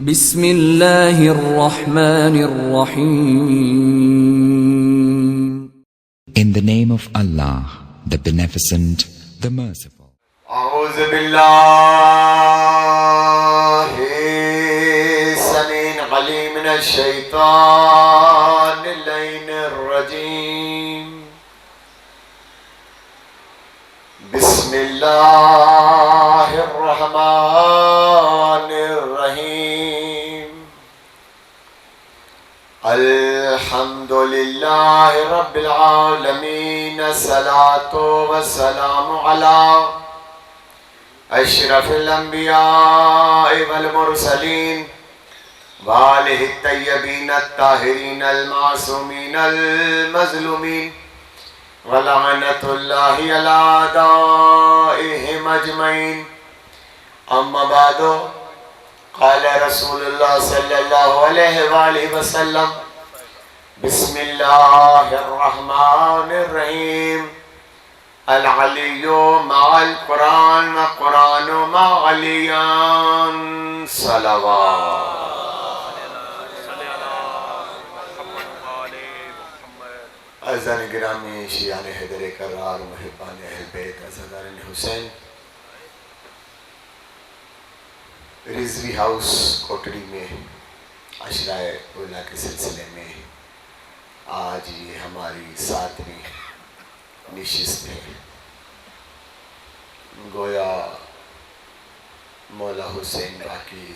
بسم اللہ الرحمن الرحیم. In the name of Allah, the Beneficent, the Merciful. اعوذ باللہ السمیع العلیم من الشیطان اللعین الرجیم. بسم اللہ الرحمن الرحیم. الحمد للہ رب العالمین. الصلاۃ والسلام علی اشرف الانبیاء والمرسلین وآلہ الطیبین الطاہرین المعصومین المظلومین ولعنۃ اللہ علی اعدائہم اجمعین. اما بعد قال رسول اللہ صلی اللہ علیہ وآلہ وسلم بسم اللہ الرحمن الرحیم. العلی مع القرآن وقرآن مع علیان صلوات. عزیزان گرامی، شیعان حیدر کرار، محبان اہل بیت، عزاداران حسین، رضوی ہاؤس کوٹڑی میں عشرۂ اولیاء کے سلسلے میں آج یہ ہماری 7ویں نشست ہے. گویا مولا حسین باقی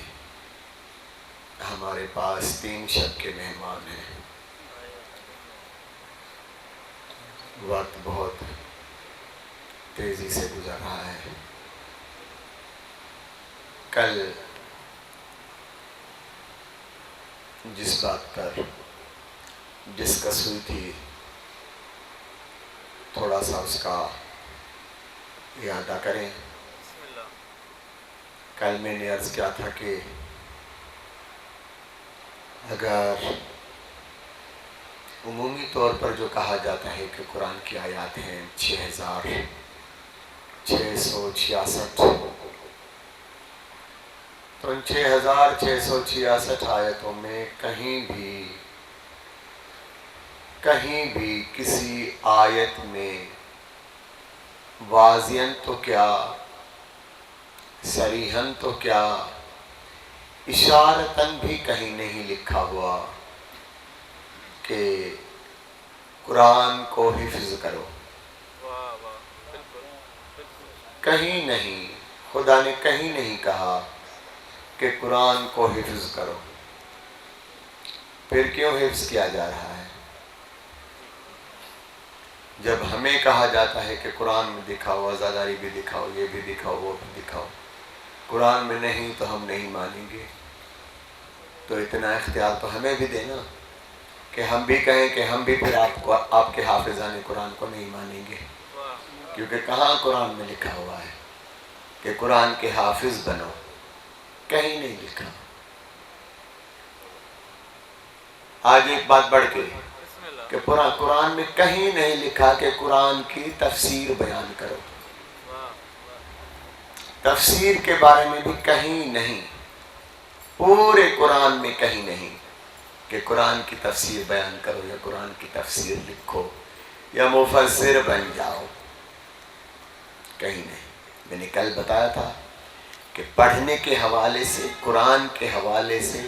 ہمارے پاس 3 شب کے مہمان ہیں. وقت بہت تیزی سے گزر رہا ہے. کل جس بات پر ڈسکس ہوئی تھی تھوڑا سا اس کا اعادہ کریں. کل میں نے عرض کیا تھا کہ اگر عمومی طور پر جو کہا جاتا ہے کہ قرآن کی آیات ہیں 6666 تو ان 6666 آیتوں میں کہیں بھی کسی آیت میں واضحاً تو کیا، صریحاً تو کیا، اشارتاً بھی کہیں نہیں لکھا ہوا کہ قرآن کو حفظ کرو. کہیں نہیں، خدا نے کہیں نہیں کہا کہ قرآن کو حفظ کرو. پھر کیوں حفظ کیا جا رہا ہے؟ جب ہمیں کہا جاتا ہے کہ قرآن میں دکھاؤ، عزاداری بھی دکھاؤ، یہ بھی دکھاؤ، وہ بھی دکھاؤ، قرآن میں نہیں تو ہم نہیں مانیں گے. تو اتنا اختیار تو ہمیں بھی دینا کہ ہم بھی کہیں کہ ہم بھی پھر آپ کے حافظان قرآن کو نہیں مانیں گے. کیونکہ کہاں قرآن میں لکھا ہوا ہے کہ قرآن کے حافظ بنو؟ کہیں نہیں لکھا. آج ایک بات بڑھ کے کہ قرآن میں کہیں نہیں لکھا کہ قرآن کی تفسیر بیان کرو. تفسیر کے بارے میں بھی کہیں نہیں، پورے قرآن میں کہیں نہیں کہ قرآن کی تفسیر بیان کرو یا قرآن کی تفسیر لکھو یا مفسر بن جاؤ. کہیں نہیں. میں نے کل بتایا تھا کہ پڑھنے کے حوالے سے، قرآن کے حوالے سے،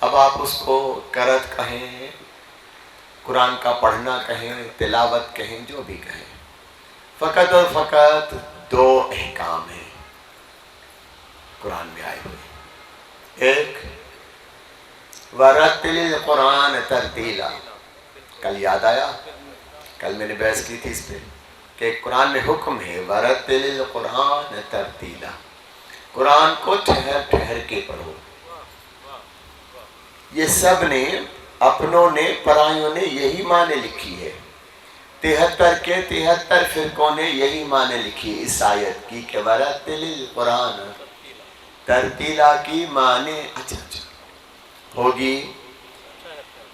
اب آپ اس کو قرأت کہیں، قرآن کا پڑھنا کہیں، تلاوت کہیں، جو بھی کہیں، فقط اور فقط 2 احکام ہیں قرآن میں آئے ہوئے. ایک وَرَتِّلِ الْقُرْآنَ تَرْتِيلًا. کل یاد آیا؟ کل میں نے بحث کی تھی اس پہ کہ قرآن میں حکم ہے وَرَتِّلِ الْقُرْآنَ تَرْتِيلًا، قرآن کو ٹھہر ٹھہر کے پڑھو. یہ سب نے، اپنوں نے، پرائیوں نے یہی معنی لکھی ہے. 73 کے 73 فرقوں نے یہی معنی لکھی ہے اس آیت کی کہ وَرَتِّلِ الْقُرْآنَ ترتیلا کی معنی اچھا ہوگی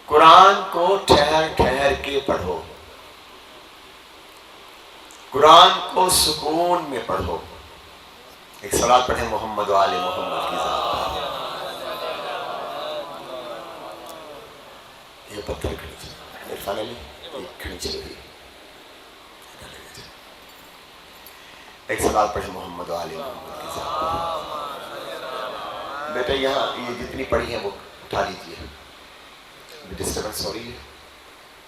قرآن کو ٹھہر ٹھہر کے پڑھو، قرآن کو سکون میں پڑھو. ایک صلاۃ پڑھیں محمد و آل محمد کی ذات. یہ پتھر کھینچ عرفان علی یہ کھینچ رہی. ایک سوال پڑھے محمد و آل محمد کی ذات. بیٹا یہاں یہ جتنی پڑھی ہیں وہ اٹھا لیجیے, ڈسٹربنس ہو رہی ہے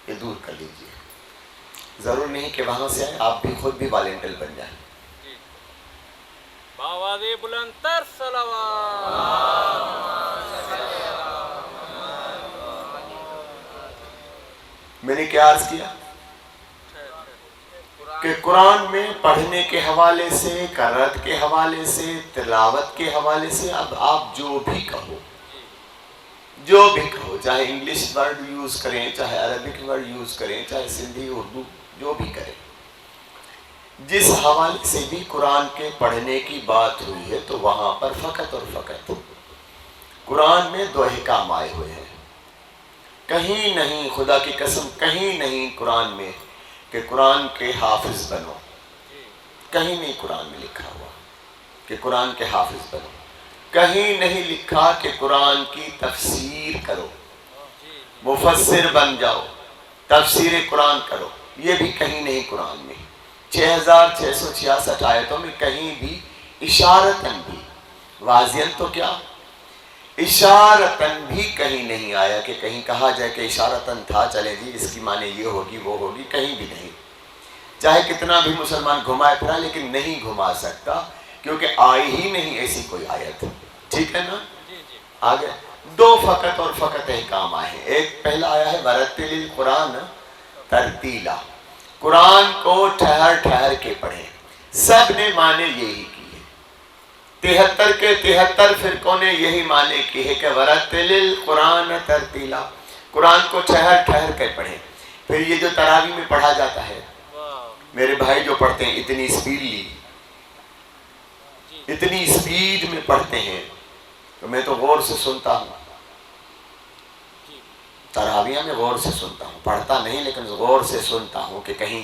یہ دور کر لیجیے. ضرور نہیں کہ وہاں سے آئے, آپ بھی خود بھی والنٹیئر بن جائیں. آواز بلند تر صلوات. میں نے کیا عرض کیا کہ قرآن میں پڑھنے کے حوالے سے, قرأت کے حوالے سے, تلاوت کے حوالے سے, اب آپ جو بھی کہو, چاہے انگلش ورڈ یوز کریں, چاہے عربک ورڈ یوز کریں, چاہے سندھی اردو جو بھی کریں, جس حوالے سے بھی قرآن کے پڑھنے کی بات ہوئی ہے تو وہاں پر فقط اور فقط قرآن میں 2 احکام آئے ہوئے ہیں. کہیں نہیں, خدا کی قسم کہیں نہیں قرآن میں کہ قرآن کے حافظ بنو. کہیں نہیں قرآن میں لکھا ہوا کہ قرآن کے حافظ بنو. کہیں نہیں لکھا کہ قرآن کی تفسیر کرو, مفسر بن جاؤ, تفسیر قرآن کرو. یہ بھی کہیں نہیں قرآن میں. 6666 آیتوں میں کہیں بھی اشارتاً بھی, واضحاً تو کیا اشارتاً بھی کہیں نہیں آیا کہ کہیں کہا جائے کہ اشارتاً تھا, چلے جی اس کی معنی یہ ہوگی وہ ہوگی. کہیں بھی نہیں. چاہے کتنا بھی مسلمان گھمائے پھرا لیکن نہیں گھما سکتا کیونکہ آئی ہی نہیں ایسی کوئی آیت. ٹھیک ہے نا. آگے 2 فقط اور فقط احکام آئے ہیں. ایک پہلا آیا ہے ورتل القرآن ترتیلا, قرآن کو ٹھہر ٹھہر کے پڑھیں. سب نے معنی یہی کی ہے, 73 کے 73 فرقوں نے یہی معنی کی ہے کہ ورتل القرآن ترتیلا, قرآن کو ٹھہر ٹھہر کے پڑھیں. پھر یہ جو تراویح میں پڑھا جاتا ہے, میرے بھائی جو پڑھتے ہیں اتنی اسپیڈلی, اتنی اسپیڈ میں پڑھتے ہیں تو میں تو غور سے سنتا ہوں, تراویح میں غور سے سنتا ہوں, پڑھتا نہیں لیکن غور سے سنتا ہوں کہ کہیں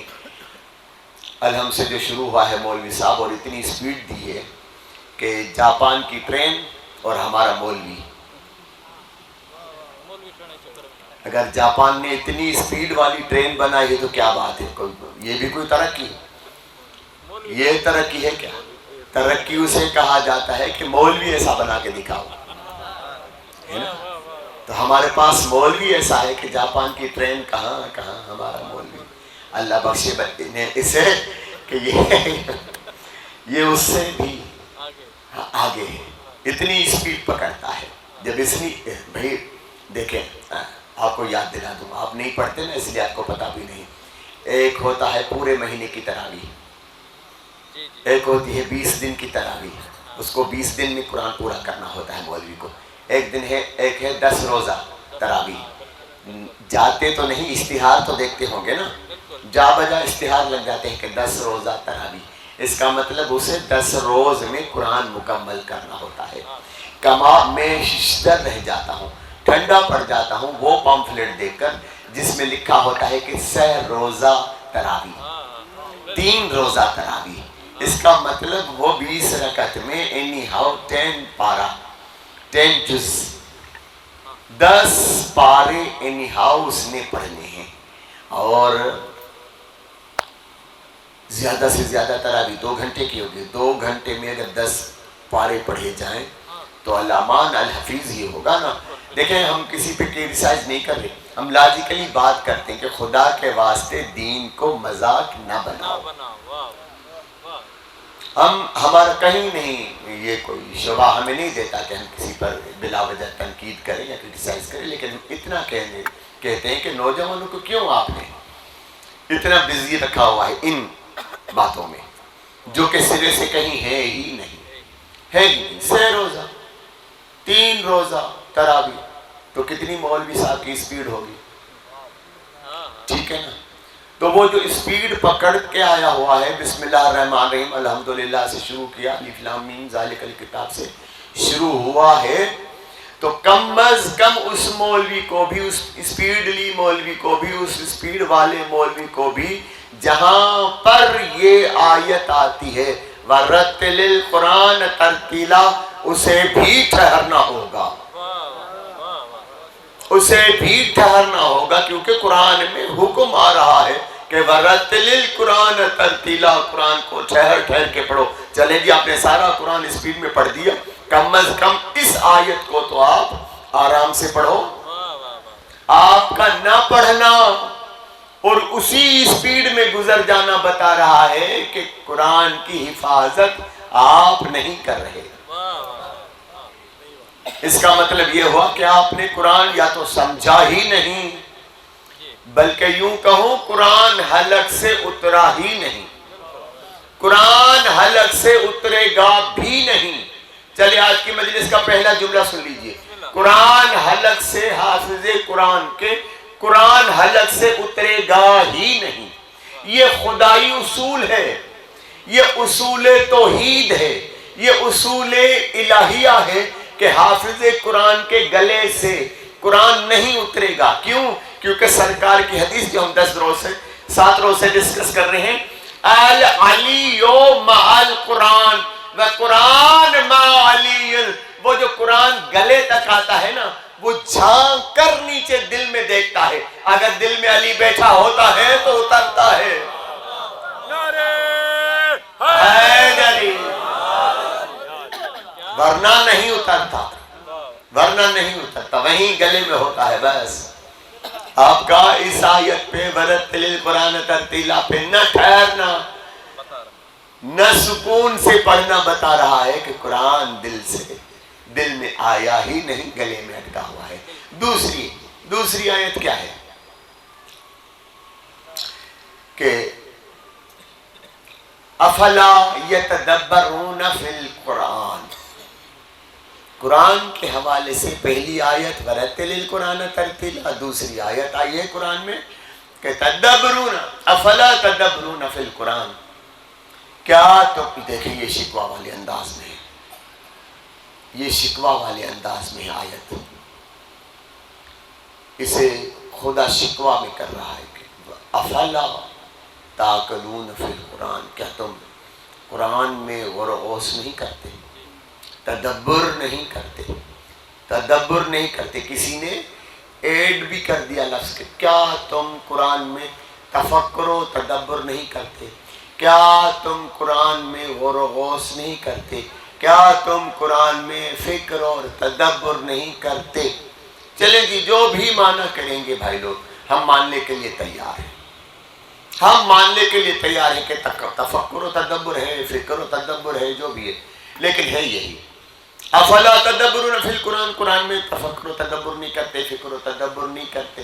الحم سے جو شروع ہوا ہے مولوی صاحب, اور اتنی اسپیڈ دی ہے کہ جاپان کی ٹرین اور ہمارا مولوی, اگر جاپان نے اتنی اسپیڈ والی ٹرین بنائی ہے تو کیا بات ہے, یہ بھی کوئی ترقی ہے؟ یہ ترقی ہے کیا؟ ترقی اسے کہا جاتا ہے کہ مولوی ایسا بنا کے دکھاؤ. تو ہمارے پاس مولوی ایسا ہے کہ جاپان کی ٹرین کہاں کہاں, ہمارا مولوی اللہ بخشے نے اسے کہ یہ اس سے بھی آگے ہے, اتنی اسپیڈ پکڑتا ہے. جب بھائی دیکھیں, آپ کو یاد دلا دوں, آپ نہیں پڑھتے نا اس لیے آپ کو پتہ بھی نہیں. ایک ہوتا ہے پورے مہینے کی تراویح, ایک ہوتی ہے 20 دن کی تراویح, اس کو 20 دن میں قرآن پورا کرنا ہوتا ہے مولوی کو. ایک ہے 10 روزہ تراویح. جاتے تو نہیں, اشتہار تو دیکھتے ہوں گے نا, جا بجا اشتہار لگ جاتے ہیں کہ 10 روزہ تراویح. اس کا مطلب اسے 10 روز میں قرآن مکمل کرنا ہوتا ہے. کما میں شدت رہ جاتا ہوں, ٹھنڈا پڑ جاتا ہوں وہ پمفلیٹ دیکھ کر جس میں لکھا ہوتا ہے کہ 6 روزہ تراویح, 3 روزہ تراویح. اس کا مطلب وہ 20 رکعت میں اینی ہاؤ 10 پارہ, 10 جز, 10 پارے اینی ہاؤ اس نے پڑھنے ہیں. اور زیادہ سے زیادہ تراویح 2 گھنٹے کی ہوگی. 2 گھنٹے میں اگر 10 پارے پڑھے جائیں تو علمان الحفیظ یہ ہوگا نا. دیکھیں ہم کسی پہ کریٹیسائز نہیں کر رہے, ہم لاجیکلی بات کرتے ہیں کہ خدا کے واسطے دین کو مذاق نہ بناؤ. ہمارا کہیں نہیں یہ کوئی شبہ ہمیں نہیں دیتا کہ ہم کسی پر بلا وجہ تنقید کریں یا کریٹیسائز کریں, لیکن اتنا کہتے ہیں کہ نوجوانوں کو کیوں آپ نے اتنا بزی رکھا ہوا ہے ان باتوں میں جو کہ سرے سے کہیں ہے ہی نہیں. ہے ہی نہیں. 6 روزہ 3 روزہ تراویح, تو کتنی مولوی صاحب کی اسپیڈ ہوگی. ٹھیک ہے نا. تو وہ جو اسپیڈ پکڑ کے آیا ہوا ہے, بسم اللہ الرحمن الرحیم الحمدللہ سے شروع کیا, الف لام میم ذالک الکتاب سے شروع ہوا ہے, تو کم از کم اس مولوی کو بھی, اس اسپیڈلی مولوی کو بھی, اس اسپیڈ والے مولوی کو بھی جہاں پر یہ آیت آتی ہے وَرَتِّلِ الْقُرْآنَ تَرْتِيلًا, اسے بھی ٹھہرنا ہوگا, اسے بھی ٹھہرنا ہوگا، کیونکہ قرآن میں حکم آ رہا ہے کہ وَرَتِّلِ الْقُرْآنَ تَرْتِیلًا، قرآن کو ٹھہر ٹھہر کے پڑھو۔ چلیں جی، آپ نے سارا قرآن اسپیڈ میں پڑھ دیا، کم از کم اس آیت کو تو آپ آرام سے پڑھو۔ آپ کا نہ پڑھنا اور اسی اسپیڈ میں گزر جانا بتا رہا ہے کہ قرآن کی حفاظت آپ نہیں کر رہے۔ اس کا مطلب یہ ہوا کہ آپ نے قرآن یا تو سمجھا ہی نہیں، بلکہ یوں کہوں قرآن حلق سے اترا ہی نہیں، قرآن حلق سے اترے گا بھی نہیں۔ چلے آج کی مجلس کا پہلا جملہ سن لیجئے، قرآن حلق سے، حافظ قرآن کے قرآن حلق سے اترے گا ہی نہیں۔ یہ خدائی اصول ہے، یہ اصول توحید ہے، یہ اصول الہیہ ہے کہ حافظ قرآن کے گلے سے قرآن نہیں اترے گا۔ کیوں؟ کیونکہ سرکار کی حدیث جو ہم 7 روز سے ڈسکس کر رہے ہیں، العلی مع القرآن و قرآن مع علی، وہ جو قرآن گلے تک آتا ہے نا، وہ جھانک کر نیچے دل میں دیکھتا ہے، اگر دل میں علی بیٹھا ہوتا ہے تو اترتا ہے۔ علی، ورنہ نہیں اترتا، ورنہ نہیں اترتا، وہیں گلے میں ہوتا ہے۔ بس آپ کا اس آیت پہ وَرَتِّلِ الْقُرْآنَ تَرْتِیلًا پہ نہ ٹھہرنا، نہ سکون سے پڑھنا بتا رہا ہے کہ قرآن دل میں آیا ہی نہیں، گلے میں اٹکا ہوا ہے۔ دوسری آیت کیا ہے کہ افلا یتدبرون فی القرآن، قرآن کے حوالے سے پہلی آیت وَرَتِّلِ الْقُرْآنَ تَرْتِیلًا، دوسری آیت آئی ہے قرآن میں کہ تدبرون، افلا تدبرون فی القرآن، کیا تو دیکھیں یہ شکوہ والے انداز میں ہے، یہ شکوہ والے انداز میں آیت، اسے خدا شکوہ میں کر رہا ہے کہ افلا تعقلون فی القرآن، کیا تم قرآن میں غور و غوص نہیں کرتے، تدبر نہیں کرتے۔ کسی نے ایڈ بھی کر دیا لفظ کہ کیا تم قرآن میں تفکر و تدبر نہیں کرتے، کیا تم قرآن میں غور و غوص نہیں کرتے، کیا تم قرآن میں فکر اور تدبر نہیں کرتے۔ چلیں جی، جو بھی معنی کریں گے بھائی لوگ، ہم ماننے کے لیے تیار ہیں، ہم ماننے کے لیے تیار ہیں کہ تفکر و تدبر ہے، فکر و تدبر ہے، جو بھی ہے، لیکن ہے یہی افلا تدبرون فی القرآن، قرآن میں تفکر و تدبر نہیں کرتے، فکر و تدبر نہیں کرتے۔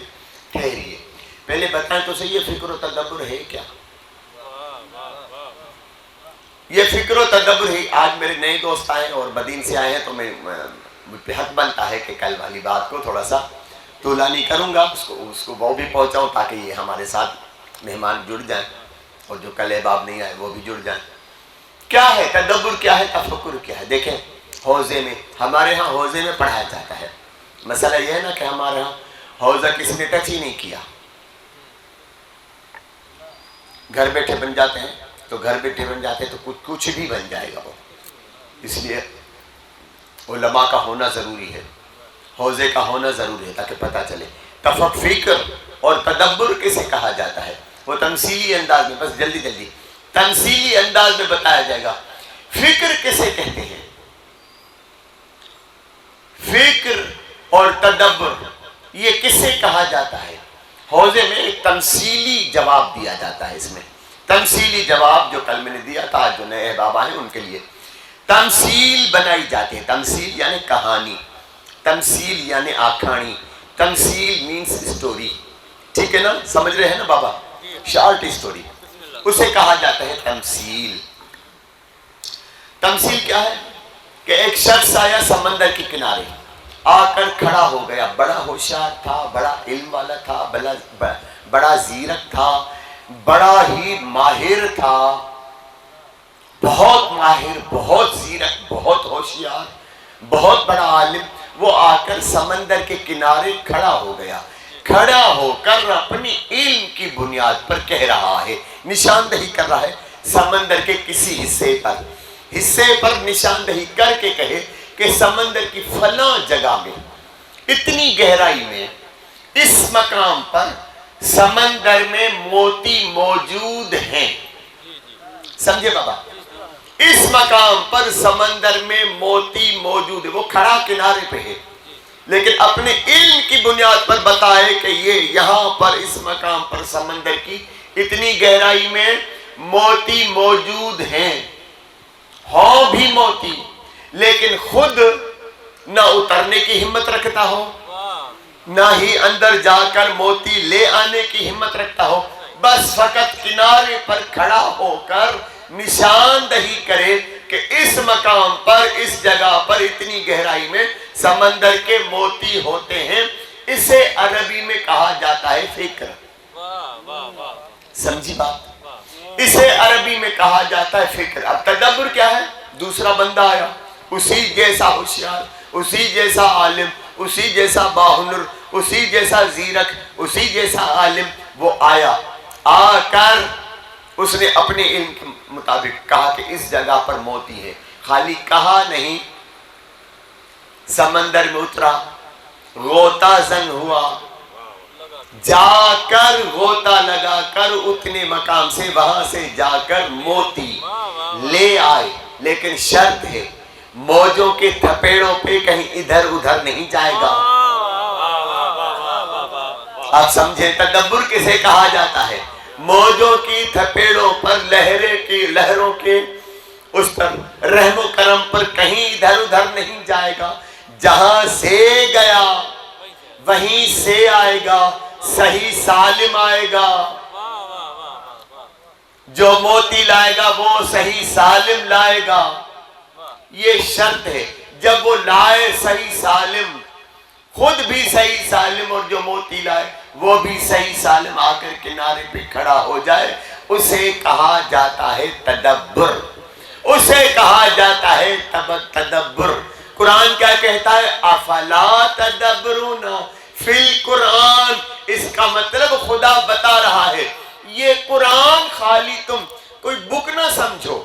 ٹھہریے، پہلے بتائیں تو صحیح، یہ فکر و تدبر ہے کیا؟ یہ فکر و تدبر ہی، آج میرے نئے دوست آئے اور بدین سے آئے ہیں تو مجھ پہ حق بنتا ہے کہ کل والی بات کو تھوڑا سا طولانی کروں گا، اس کو وہ بھی پہنچاؤں تاکہ یہ ہمارے ساتھ مہمان جڑ جائیں، اور جو کل احباب نہیں آئے وہ بھی جڑ جائیں۔ کیا ہے تدبر، کیا ہے تفکر، کیا ہے؟ دیکھیں، حوضے میں، ہمارے ہاں حوضے میں پڑھایا جاتا ہے۔ مسئلہ یہ ہے نا کہ ہمارے ہاں حوضہ کسی نے ٹچ ہی نہیں کیا، گھر بیٹھے بن جاتے ہیں، تو گھر بیٹھے بن جاتے ہیں تو کچھ بھی بن جائے گا وہ، اس لیے علماء کا ہونا ضروری ہے، حوضے کا ہونا ضروری ہے تاکہ پتہ چلے فکر اور تدبر کسے کہا جاتا ہے۔ وہ تمثیلی انداز میں، بس جلدی تمثیلی انداز میں بتایا جائے گا۔ فکر کسے کہتے ہیں؟ فکر اور تدبر یہ کسے کہا جاتا ہے؟ حوضے میں ایک تمثیلی جواب دیا جاتا ہے، اس میں تمثیلی جواب جو کل میں نے دیا تھا، جو نئے بابا ہیں ان کے لیے تمثیل بنائی جاتی ہے۔ تمثیل یعنی کہانی، تمثیل یعنی آکھانی، تمثیل مینس اسٹوری، ٹھیک ہے نا؟ سمجھ رہے ہیں نا بابا؟ شارٹ اسٹوری، اسے کہا جاتا ہے تمثیل۔ تمثیل کیا ہے کہ ایک شخص آیا سمندر کے کنارے، آ کر کھڑا ہو گیا، بڑا ہوشیار تھا، بڑا علم والا تھا، بڑا زیرک تھا، بڑا ہی ماہر تھا، بہت ماہر، بہت زیرک، بہت ہوشیار، بہت بڑا عالم۔ وہ آ کر سمندر کے کنارے کھڑا ہو گیا، کھڑا ہو کر اپنی علم کی بنیاد پر کہہ رہا ہے، نشاندہی کر رہا ہے سمندر کے کسی حصے پر نشاندہی کر کے کہے کہ سمندر کی فلاں جگہ میں، اتنی گہرائی میں اس مقام پر سمندر میں موتی موجود ہیں. سمجھے بابا؟ اس مقام پر سمندر میں موتی موجود ہے. وہ کھڑا کنارے پہ ہے لیکن اپنے علم کی بنیاد پر بتائے کہ یہ یہاں پر اس مقام پر سمندر کی اتنی گہرائی میں موتی موجود ہیں. ہوں بھی موتی لیکن خود نہ اترنے کی ہمت رکھتا ہو نہ ہی اندر جا کر موتی لے آنے کی ہمت رکھتا ہو. بس فقط کنارے پر کھڑا ہو کر نشاندہی کرے کہ اس مقام پر اس جگہ پر اتنی گہرائی میں سمندر کے موتی ہوتے ہیں. اسے عربی میں کہا جاتا ہے فکر. سمجھی بات؟ اسے عربی میں کہا جاتا ہے فکر. اب تدبر کیا ہے؟ دوسرا بندہ آیا اسی جیسا ہوشیار، اسی جیسا عالم، اسی جیسا باہنر، اسی جیسا زیرک، اسی جیسا عالم. وہ آیا، آ کر اس نے اپنے علم کے مطابق کہا کہ اس جگہ پر موتی ہے. خالی کہا نہیں، سمندر میں اترا، غوطہ زن ہوا، جا کر غوطہ لگا کر اتنے مقام سے وہاں سے جا کر موتی لے آئے. لیکن شرط ہے موجوں کے تھپیڑوں پہ کہیں ادھر ادھر نہیں جائے گا. آپ سمجھے تدبر کسے کہا جاتا ہے؟ موجوں کی تھپیڑوں پر لہروں کے اس پر رحم و کرم پر کہیں ادھر ادھر نہیں جائے گا. جہاں سے گیا وہیں سے آئے گا، صحیح سالم آئے گا. جو موتی لائے گا وہ صحیح سالم لائے گا. یہ شرط ہے. جب وہ لائے صحیح سالم، خود بھی صحیح سالم اور جو موتی لائے وہ بھی صحیح سالم آ کر کنارے پہ کھڑا ہو جائے، اسے کہا جاتا ہے تدبر. اسے کہا جاتا ہے تدبر. قرآن کیا کہتا ہے؟ افلا تدبرون فی القرآن. اس کا مطلب خدا بتا رہا ہے یہ قرآن خالی تم کوئی بک نہ سمجھو،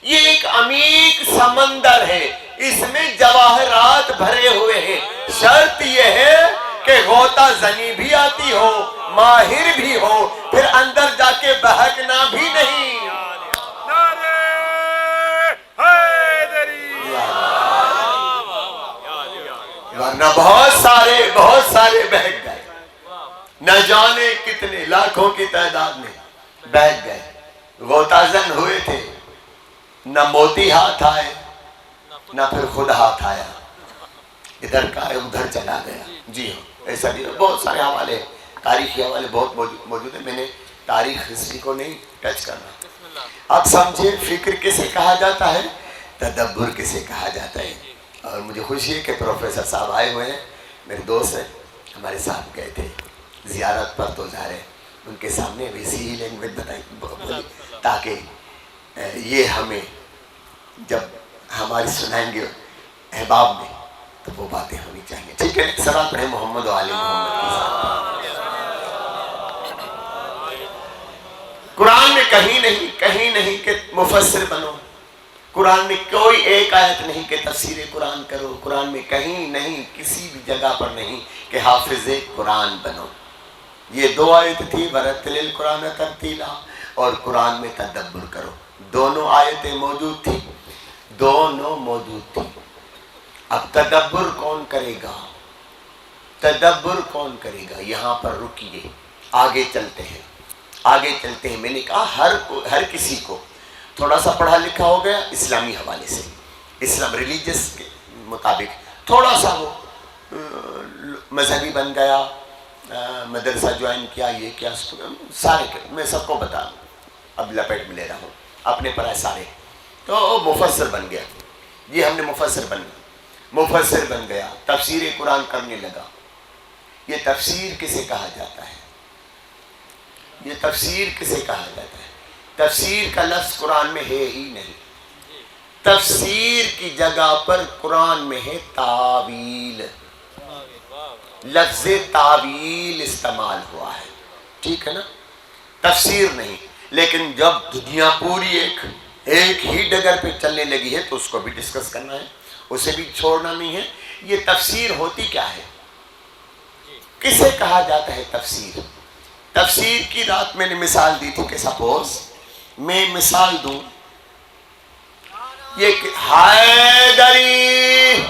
یہ ایک عمیق سمندر ہے، اس میں جواہرات بھرے ہوئے ہیں. شرط یہ ہے کہ غوطہ زنی بھی آتی ہو، ماہر بھی ہو، پھر اندر جا کے بہکنا بھی نہیں. ورنہ بہت سارے بہک گئے، نہ جانے کتنے لاکھوں کی تعداد میں بہک گئے. غوطہ زن ہوئے تھے، نہ موتی ہاتھ آئے نہ پھر خود ہاتھ آیا، ادھر کا ہے ادھر چلا گیا. جی ہاں، ایسا بھی بہت سارے حوالے، تاریخی حوالے بہت موجود ہیں. میں نے تاریخ ہسٹری کو نہیں ٹچ کرنا. اب سمجھے فکر کسے کہا جاتا ہے، تدبر کسے کہا جاتا ہے. اور مجھے خوشی ہے کہ پروفیسر صاحب آئے ہوئے ہیں، میرے دوست ہیں، ہمارے ساتھ گئے تھے زیارت پر. تو ظاہر ہے ان کے سامنے ویسی ہی لینگویج بتائی تاکہ یہ ہمیں جب ہماری سنائیں گے احباب میں تو وہ باتیں ہونی چاہیے. ٹھیک ہے، صلوات پڑھیں محمد و آل محمد کے ساتھ. قرآن میں کہیں نہیں کہ مفسر بنو. قرآن میں کوئی ایک آیت نہیں کہ تفسیر قرآن کرو. قرآن میں کہیں نہیں، کسی بھی جگہ پر نہیں کہ حافظ قرآن بنو. یہ دو آیت تھی، ورتل القرآن ترتیلا اور قرآن میں تدبر کرو. دونوں آیتیں موجود تھی، دونوں موجود تھی. اب تدبر کون کرے گا؟ تدبر کون کرے گا؟ یہاں پر رکیے، آگے چلتے ہیں. میں نے کہا ہر کسی کو تھوڑا سا پڑھا لکھا ہو گیا اسلامی حوالے سے، اسلام ریلیجس کے مطابق تھوڑا سا وہ مذہبی بن گیا، مدرسہ جوائن کیا، یہ کیا، سارے میں سب کو بتا اب لپیٹ میں لے رہا ہوں اپنے پرائے سارے. تو مفسر بن گیا. یہ ہم نے مفسر بن گیا، تفسیر قرآن کرنے لگا. یہ تفسیر کسے کہا جاتا ہے؟ تفسیر کا لفظ قرآن میں ہے ہی نہیں. تفسیر کی جگہ پر قرآن میں ہے تاویل. لفظ تاویل استعمال ہوا ہے، ٹھیک ہے نا، تفسیر نہیں. لیکن جب دنیا پوری ایک ہی ڈگر پہ چلنے لگی ہے تو اس کو بھی ڈسکس کرنا ہے، اسے بھی چھوڑنا نہیں ہے. یہ تفسیر ہوتی کیا ہے؟ کسے کہا جاتا ہے تفسیر؟ تفسیر کی رات میں نے مثال دی تھی کہ سپوز میں مثال دوں یہ کہ حیدری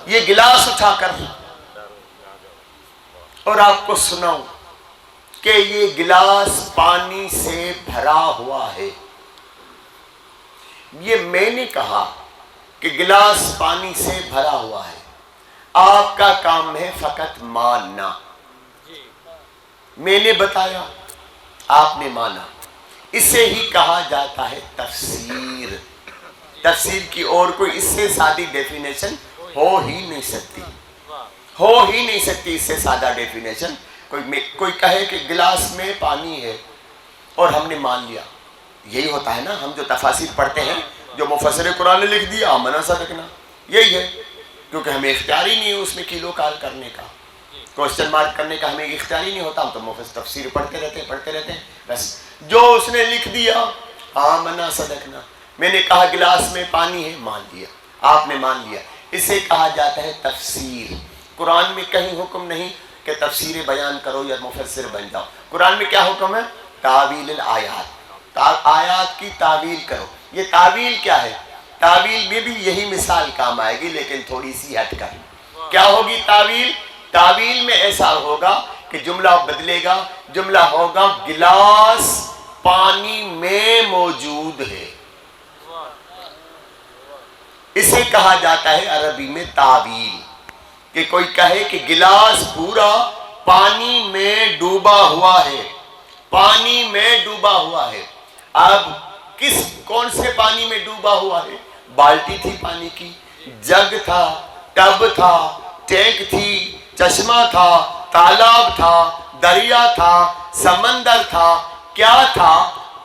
یہ گلاس اٹھا کر اور آپ کو سناؤں کہ یہ گلاس پانی سے بھرا ہوا ہے. یہ میں نے کہا کہ گلاس پانی سے بھرا ہوا ہے. آپ کا کام ہے فقط ماننا. میں نے بتایا آپ نے مانا. اسے ہی کہا جاتا ہے تفسیر. تفسیر کی اور کوئی اس سے سادی ڈیفینیشن ہو ہی نہیں سکتی. ہو ہی نہیں سکتی اس سے سادہ ڈیفینیشن. کوئی کہے کہ گلاس میں پانی ہے اور ہم نے مان لیا. یہی ہوتا ہے نا ہم جو تفاسیر پڑھتے ہیں جو مفسر قرآن نے لکھ دیا آمنا صدقنا یہی ہے. کیونکہ ہمیں اختیار ہی نہیں ہے اس میں کیلو کال کرنے کا, کوشچن مارک کرنے کا ہمیں اختیار ہی نہیں ہوتا. ہم تو مفسر تفسیر پڑھتے رہتے ہیں بس جو اس نے لکھ دیا آمنا صدقنا. میں نے کہا گلاس میں پانی ہے مان لیا, آپ نے مان لیا. اسے کہا جاتا ہے تفسیر. قرآن میں کہیں حکم نہیں کہ تفسیر بیان کرو یا مفسر بن جاؤ. قرآن میں کیا حکم ہے؟ تعویل الآیات. آیات کی تعویل کرو. یہ تعویل کیا ہے؟ تعویل میں بھی یہی مثال کام آئے گی لیکن تھوڑی سی ہٹ کر. کیا ہوگی تعویل؟ تعویل میں ایسا ہوگا کہ جملہ بدلے گا. جملہ ہوگا گلاس پانی میں موجود ہے. اسے کہا جاتا ہے عربی میں تعویل. کہ کوئی کہے کہ گلاس پورا پانی میں ڈوبا ہوا ہے. پانی میں ڈوبا ہوا ہے. اب کون سے پانی میں ڈوبا ہوا ہے؟ بالٹی تھی پانی کی, جگ تھا, ٹب تھا, ٹینک تھی, چشمہ تھا, تالاب تھا, دریا تھا, سمندر تھا, کیا تھا؟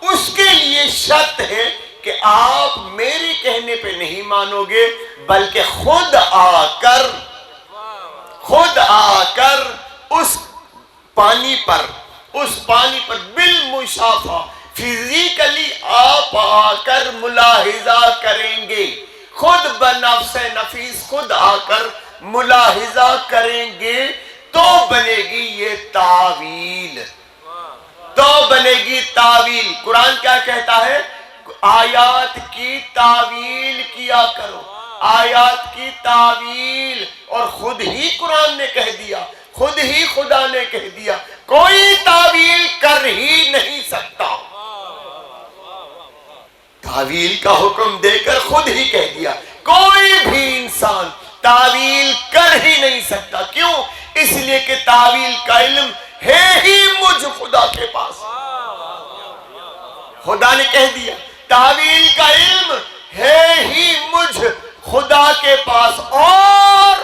اس کے لیے شرط ہے کہ آپ میرے کہنے پہ نہیں مانو گے بلکہ خود آ کر اس پانی پر بالمشافہ فزیکلی آپ آ کر ملاحظہ کریں گے. خود بنفس نفیس خود آ کر ملاحظہ کریں گے تو بنے گی یہ تعویل. تو بنے گی تعویل. قرآن کیا کہتا ہے؟ آیات کی تعویل کیا کرو. آیات کی تعویل. اور خود ہی قرآن نے کہہ دیا, خود ہی خدا نے کہہ دیا کوئی تعویل کر ہی نہیں سکتا. تعویل کا حکم دے کر خود ہی کہہ دیا کوئی بھی انسان تعویل کر ہی نہیں سکتا. کیوں؟ اس لیے کہ تعویل کا علم ہے ہی مجھ خدا کے پاس. خدا نے کہہ دیا تعویل کا علم ہے ہی مجھ خدا کے پاس. اور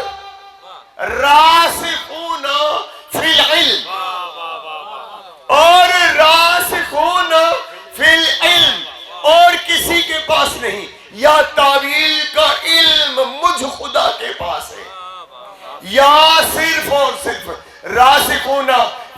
راسخون فی العلم, اور راسخون فی العلم, اور کسی کے پاس نہیں. یا تعویل کا علم مجھ خدا کے پاس ہے یا صرف اور صرف راسخون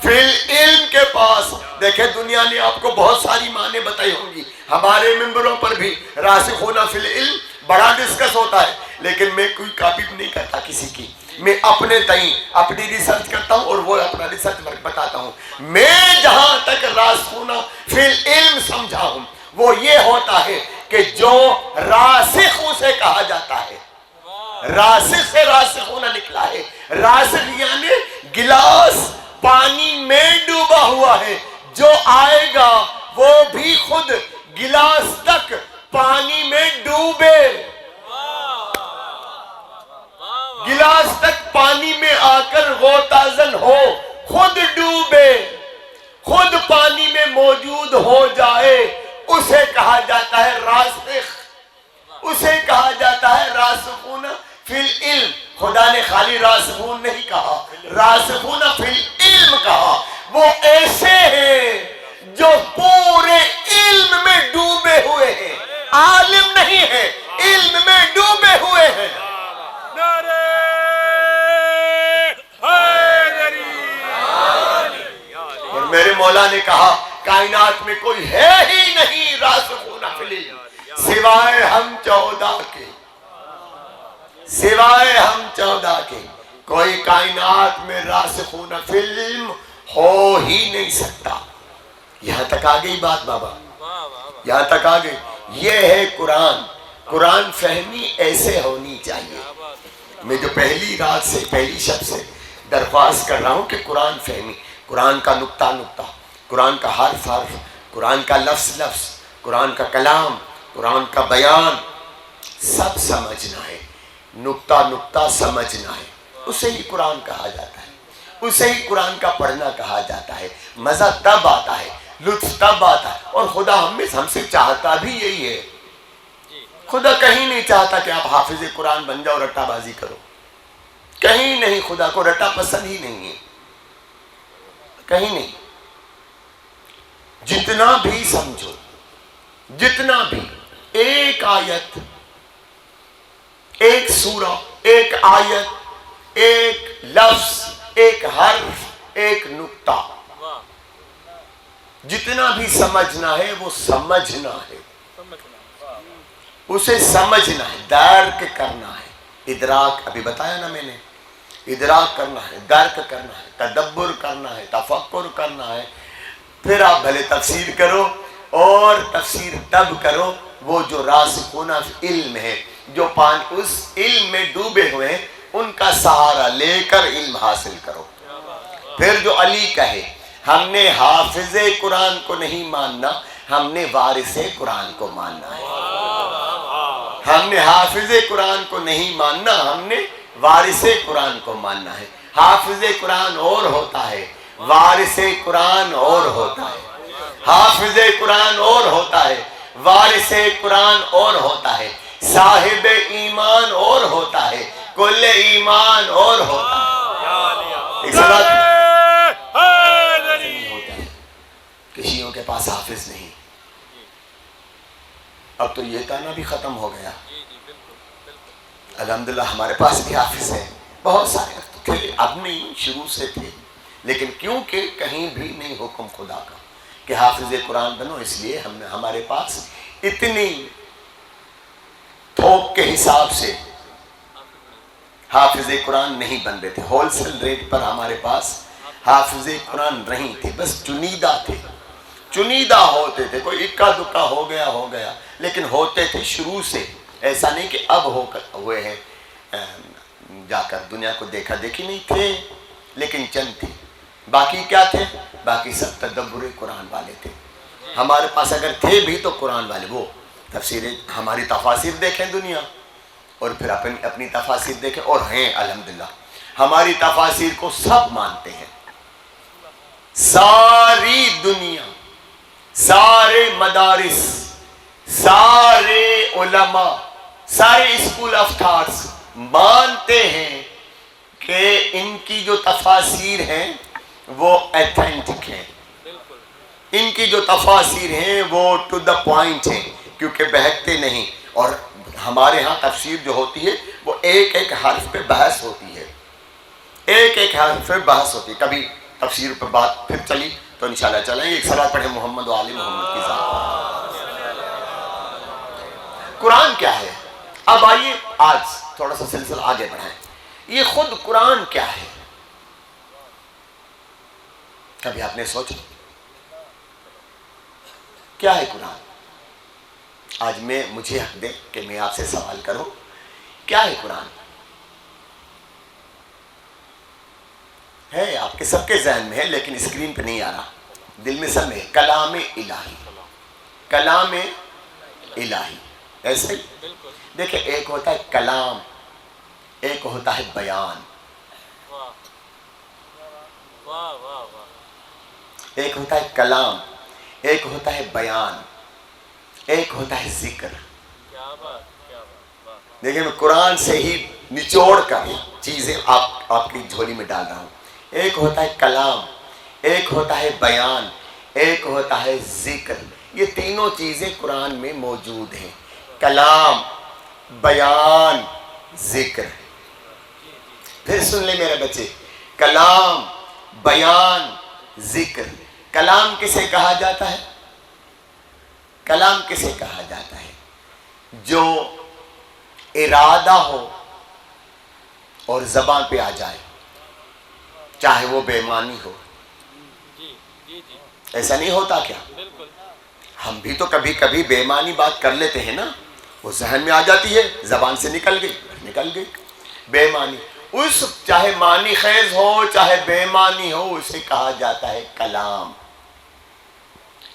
فی العلم کے پاس. دیکھیں دنیا نے آپ کو بہت ساری معنی بتائی ہوں گی. ہمارے ممبروں پر بھی راسخون فی العلم بڑا ڈسکس ہوتا ہے لیکن میں کوئی کاپی نہیں کرتا کسی کی. میں اپنے تئیں اپنی ریسرچ کرتا ہوں اور وہ اپنا ریسرچ بتاتا ہوں. میں جہاں تک راسخون فی العلم سمجھا ہوں وہ یہ ہوتا ہے کہ جو راسخ اسے کہا جاتا ہے. راسخ سے راسخون نکلا ہے. راسخ یعنی گلاس پانی میں ڈوبا ہوا ہے. جو آئے گا وہ بھی خود گلاس تک پانی میں ڈوبے. گلاس تک پانی میں آ کر غوطہ زن ہو, خود ڈوبے, خود پانی میں موجود ہو جائے. اسے کہا جاتا ہے راسخ. اسے کہا جاتا ہے راسخون فی العلم. خدا نے خالی راسخون نہیں کہا, راسخون فی العلم کہا. وہ ایسے ہیں جو پورے علم میں ڈوبے ہوئے ہیں. عالم نہیں ہے, علم میں ڈوبے ہوئے ہیں. اور میرے مولا نے کہا کائنات میں کوئی ہے ہی نہیں راسخون فی العلم سوائے ہم 14 کے. سوائے ہم 14 کے کوئی کائنات میں راسخون فی العلم ہو ہی نہیں سکتا. یہاں تک آ گئی بات بابا, یہاں تک آ گئی. یہ ہے قرآن. قرآن فہمی ایسے ہونی چاہیے. میں جو پہلی رات سے پہلی شب سے درخواست کر رہا ہوں کہ قرآن فہمی, قرآن کا نقطہ نقطہ, قرآن کا حرف حرف, قرآن کا لفظ لفظ, قرآن کا کلام, قرآن کا بیان, سب سمجھنا ہے. نقطہ نقطہ سمجھنا ہے. اسے ہی قرآن کہا جاتا ہے, اسے ہی قرآن کا پڑھنا کہا جاتا ہے. مزہ تب آتا ہے, لطف تب آتا ہے. اور خدا ہم سے چاہتا بھی یہی ہے. خدا کہیں نہیں چاہتا کہ آپ حافظ قرآن بن جاؤ, رٹا بازی کرو. کہیں نہیں. خدا کو رٹا پسند ہی نہیں ہے, کہیں نہیں. جتنا بھی سمجھو, جتنا بھی, ایک آیت, ایک سورہ, ایک آیت, ایک لفظ, ایک حرف, ایک نقطہ, جتنا بھی سمجھنا ہے وہ سمجھنا ہے. اسے سمجھنا ہے, درک کرنا ہے. ادراک ابھی بتایا نا میں نے, ادراک کرنا ہے, درک کرنا ہے, تدبر کرنا ہے, تفکر کرنا ہے. پھر آپ بھلے تفسیر کرو, اور تفسیر تب کرو وہ جو راسخون علم ہے, جو اس علم میں ڈوبے ہوئے ہیں, ان کا سہارا لے کر علم حاصل کرو. پھر جو علی کہے ہم نے حافظ قرآن کو نہیں ماننا, ہم نے وارث قرآن کو ماننا ہے. ہم نے حافظ قرآن کو نہیں ماننا, ہم نے وارث قرآن کو ماننا ہے. حافظ قرآن اور ہوتا ہے, وارث قرآن اور ہوتا ہے. حافظ قرآن اور ہوتا ہے, وارث قرآن اور ہوتا ہے. صاحب ایمان اور ہوتا ہے, کل ایمان اور ہوتا ہے. ایک ساتھ ہوتا ہے. کشیوں کے پاس حافظ نہیں. اب تو یہ تانا بھی ختم ہو گیا. الحمدللہ ہمارے پاس بھی حافظ ہیں, بہت سارے تھے, اب نہیں, شروع سے تھے. لیکن کیونکہ کہیں بھی نہیں حکم خدا کا کہ حافظ قرآن بنو, اس لیے ہمارے پاس اتنی تھوک کے حساب سے حافظ قرآن نہیں بن رہے تھے. ہول سیل ریٹ پر ہمارے پاس حافظ قرآن نہیں تھے, بس چنیدہ تھے, چنیدہ ہوتے تھے. کوئی اکا دکا ہو گیا, لیکن ہوتے تھے شروع سے. ایسا نہیں کہ اب ہوئے ہیں, جا کر دنیا کو دیکھا دیکھی نہیں تھے, لیکن چند تھے. باقی کیا تھے؟ باقی سب تدبر قرآن والے تھے. ہمارے پاس اگر تھے بھی تو قرآن والے, وہ تفسیریں, ہماری تفاسیر دیکھیں دنیا, اور پھر اپنی تفاسیر دیکھیں, اور ہیں الحمدللہ ہماری تفاسیر کو سب مانتے ہیں. ساری دنیا, سارے مدارس, سارے علماء, سارے اسکول آف تھاٹس مانتے ہیں کہ ان کی جو تفاسیر ہیں وہ ایتھینٹک ہیں. ان کی جو تفاسیر ہیں وہ ٹو دا پوائنٹ ہیں, کیونکہ بہکتے نہیں. اور ہمارے ہاں تفسیر جو ہوتی ہے وہ ایک ایک حرف پہ بحث ہوتی ہے, ایک ایک حرف پہ بحث ہوتی ہے. کبھی تفسیر پہ بات پھر چلی تو انشاءاللہ چلیں گے. ایک صلاۃ پڑھیں محمد و آل محمد کی ذات. قرآن کیا ہے؟ اب آئیے آج تھوڑا سا سلسلہ آگے بڑھائیں. یہ خود قرآن کیا ہے؟ کبھی آپ نے سوچا کیا ہے قرآن؟ آج مجھے حق دے کہ میں آپ سے سوال کروں, کیا ہے قرآن؟ ہے آپ کے سب کے ذہن میں ہے, لیکن اسکرین پہ نہیں آ رہا, دل میں سب میں ہے. کلام الہی, کلام الہی. ایسے ہی دیکھیں, ایک ہوتا ہے کلام, ایک ہوتا ہے بیان. ایک ہوتا ہے کلام, ایک ہوتا ہے بیان, ایک ہوتا ہے ذکر. دیکھیں میں قرآن سے ہی نچوڑ کر چیزیں آپ کی جھولی میں ڈال رہا ہوں. ایک ہوتا ہے کلام, ایک ہوتا ہے بیان, ایک ہوتا ہے ذکر. یہ تینوں چیزیں قرآن میں موجود ہیں. کلام, بیان, ذکر. پھر سن لیں میرے بچے, کلام, بیان, ذکر. کلام کسے کہا جاتا ہے؟ کلام کسے کہا جاتا ہے؟ جو ارادہ ہو اور زبان پہ آ جائے، چاہے وہ بے ایمانی ہو. ایسا نہیں ہوتا کیا؟ ہم بھی تو کبھی کبھی بے ایمانی بات کر لیتے ہیں نا، وہ ذہن میں آ جاتی ہے، زبان سے نکل گئی بے ایمانی. اس چاہے معنی خیز ہو چاہے بے ایمانی ہو، اسے کہا جاتا ہے کلام.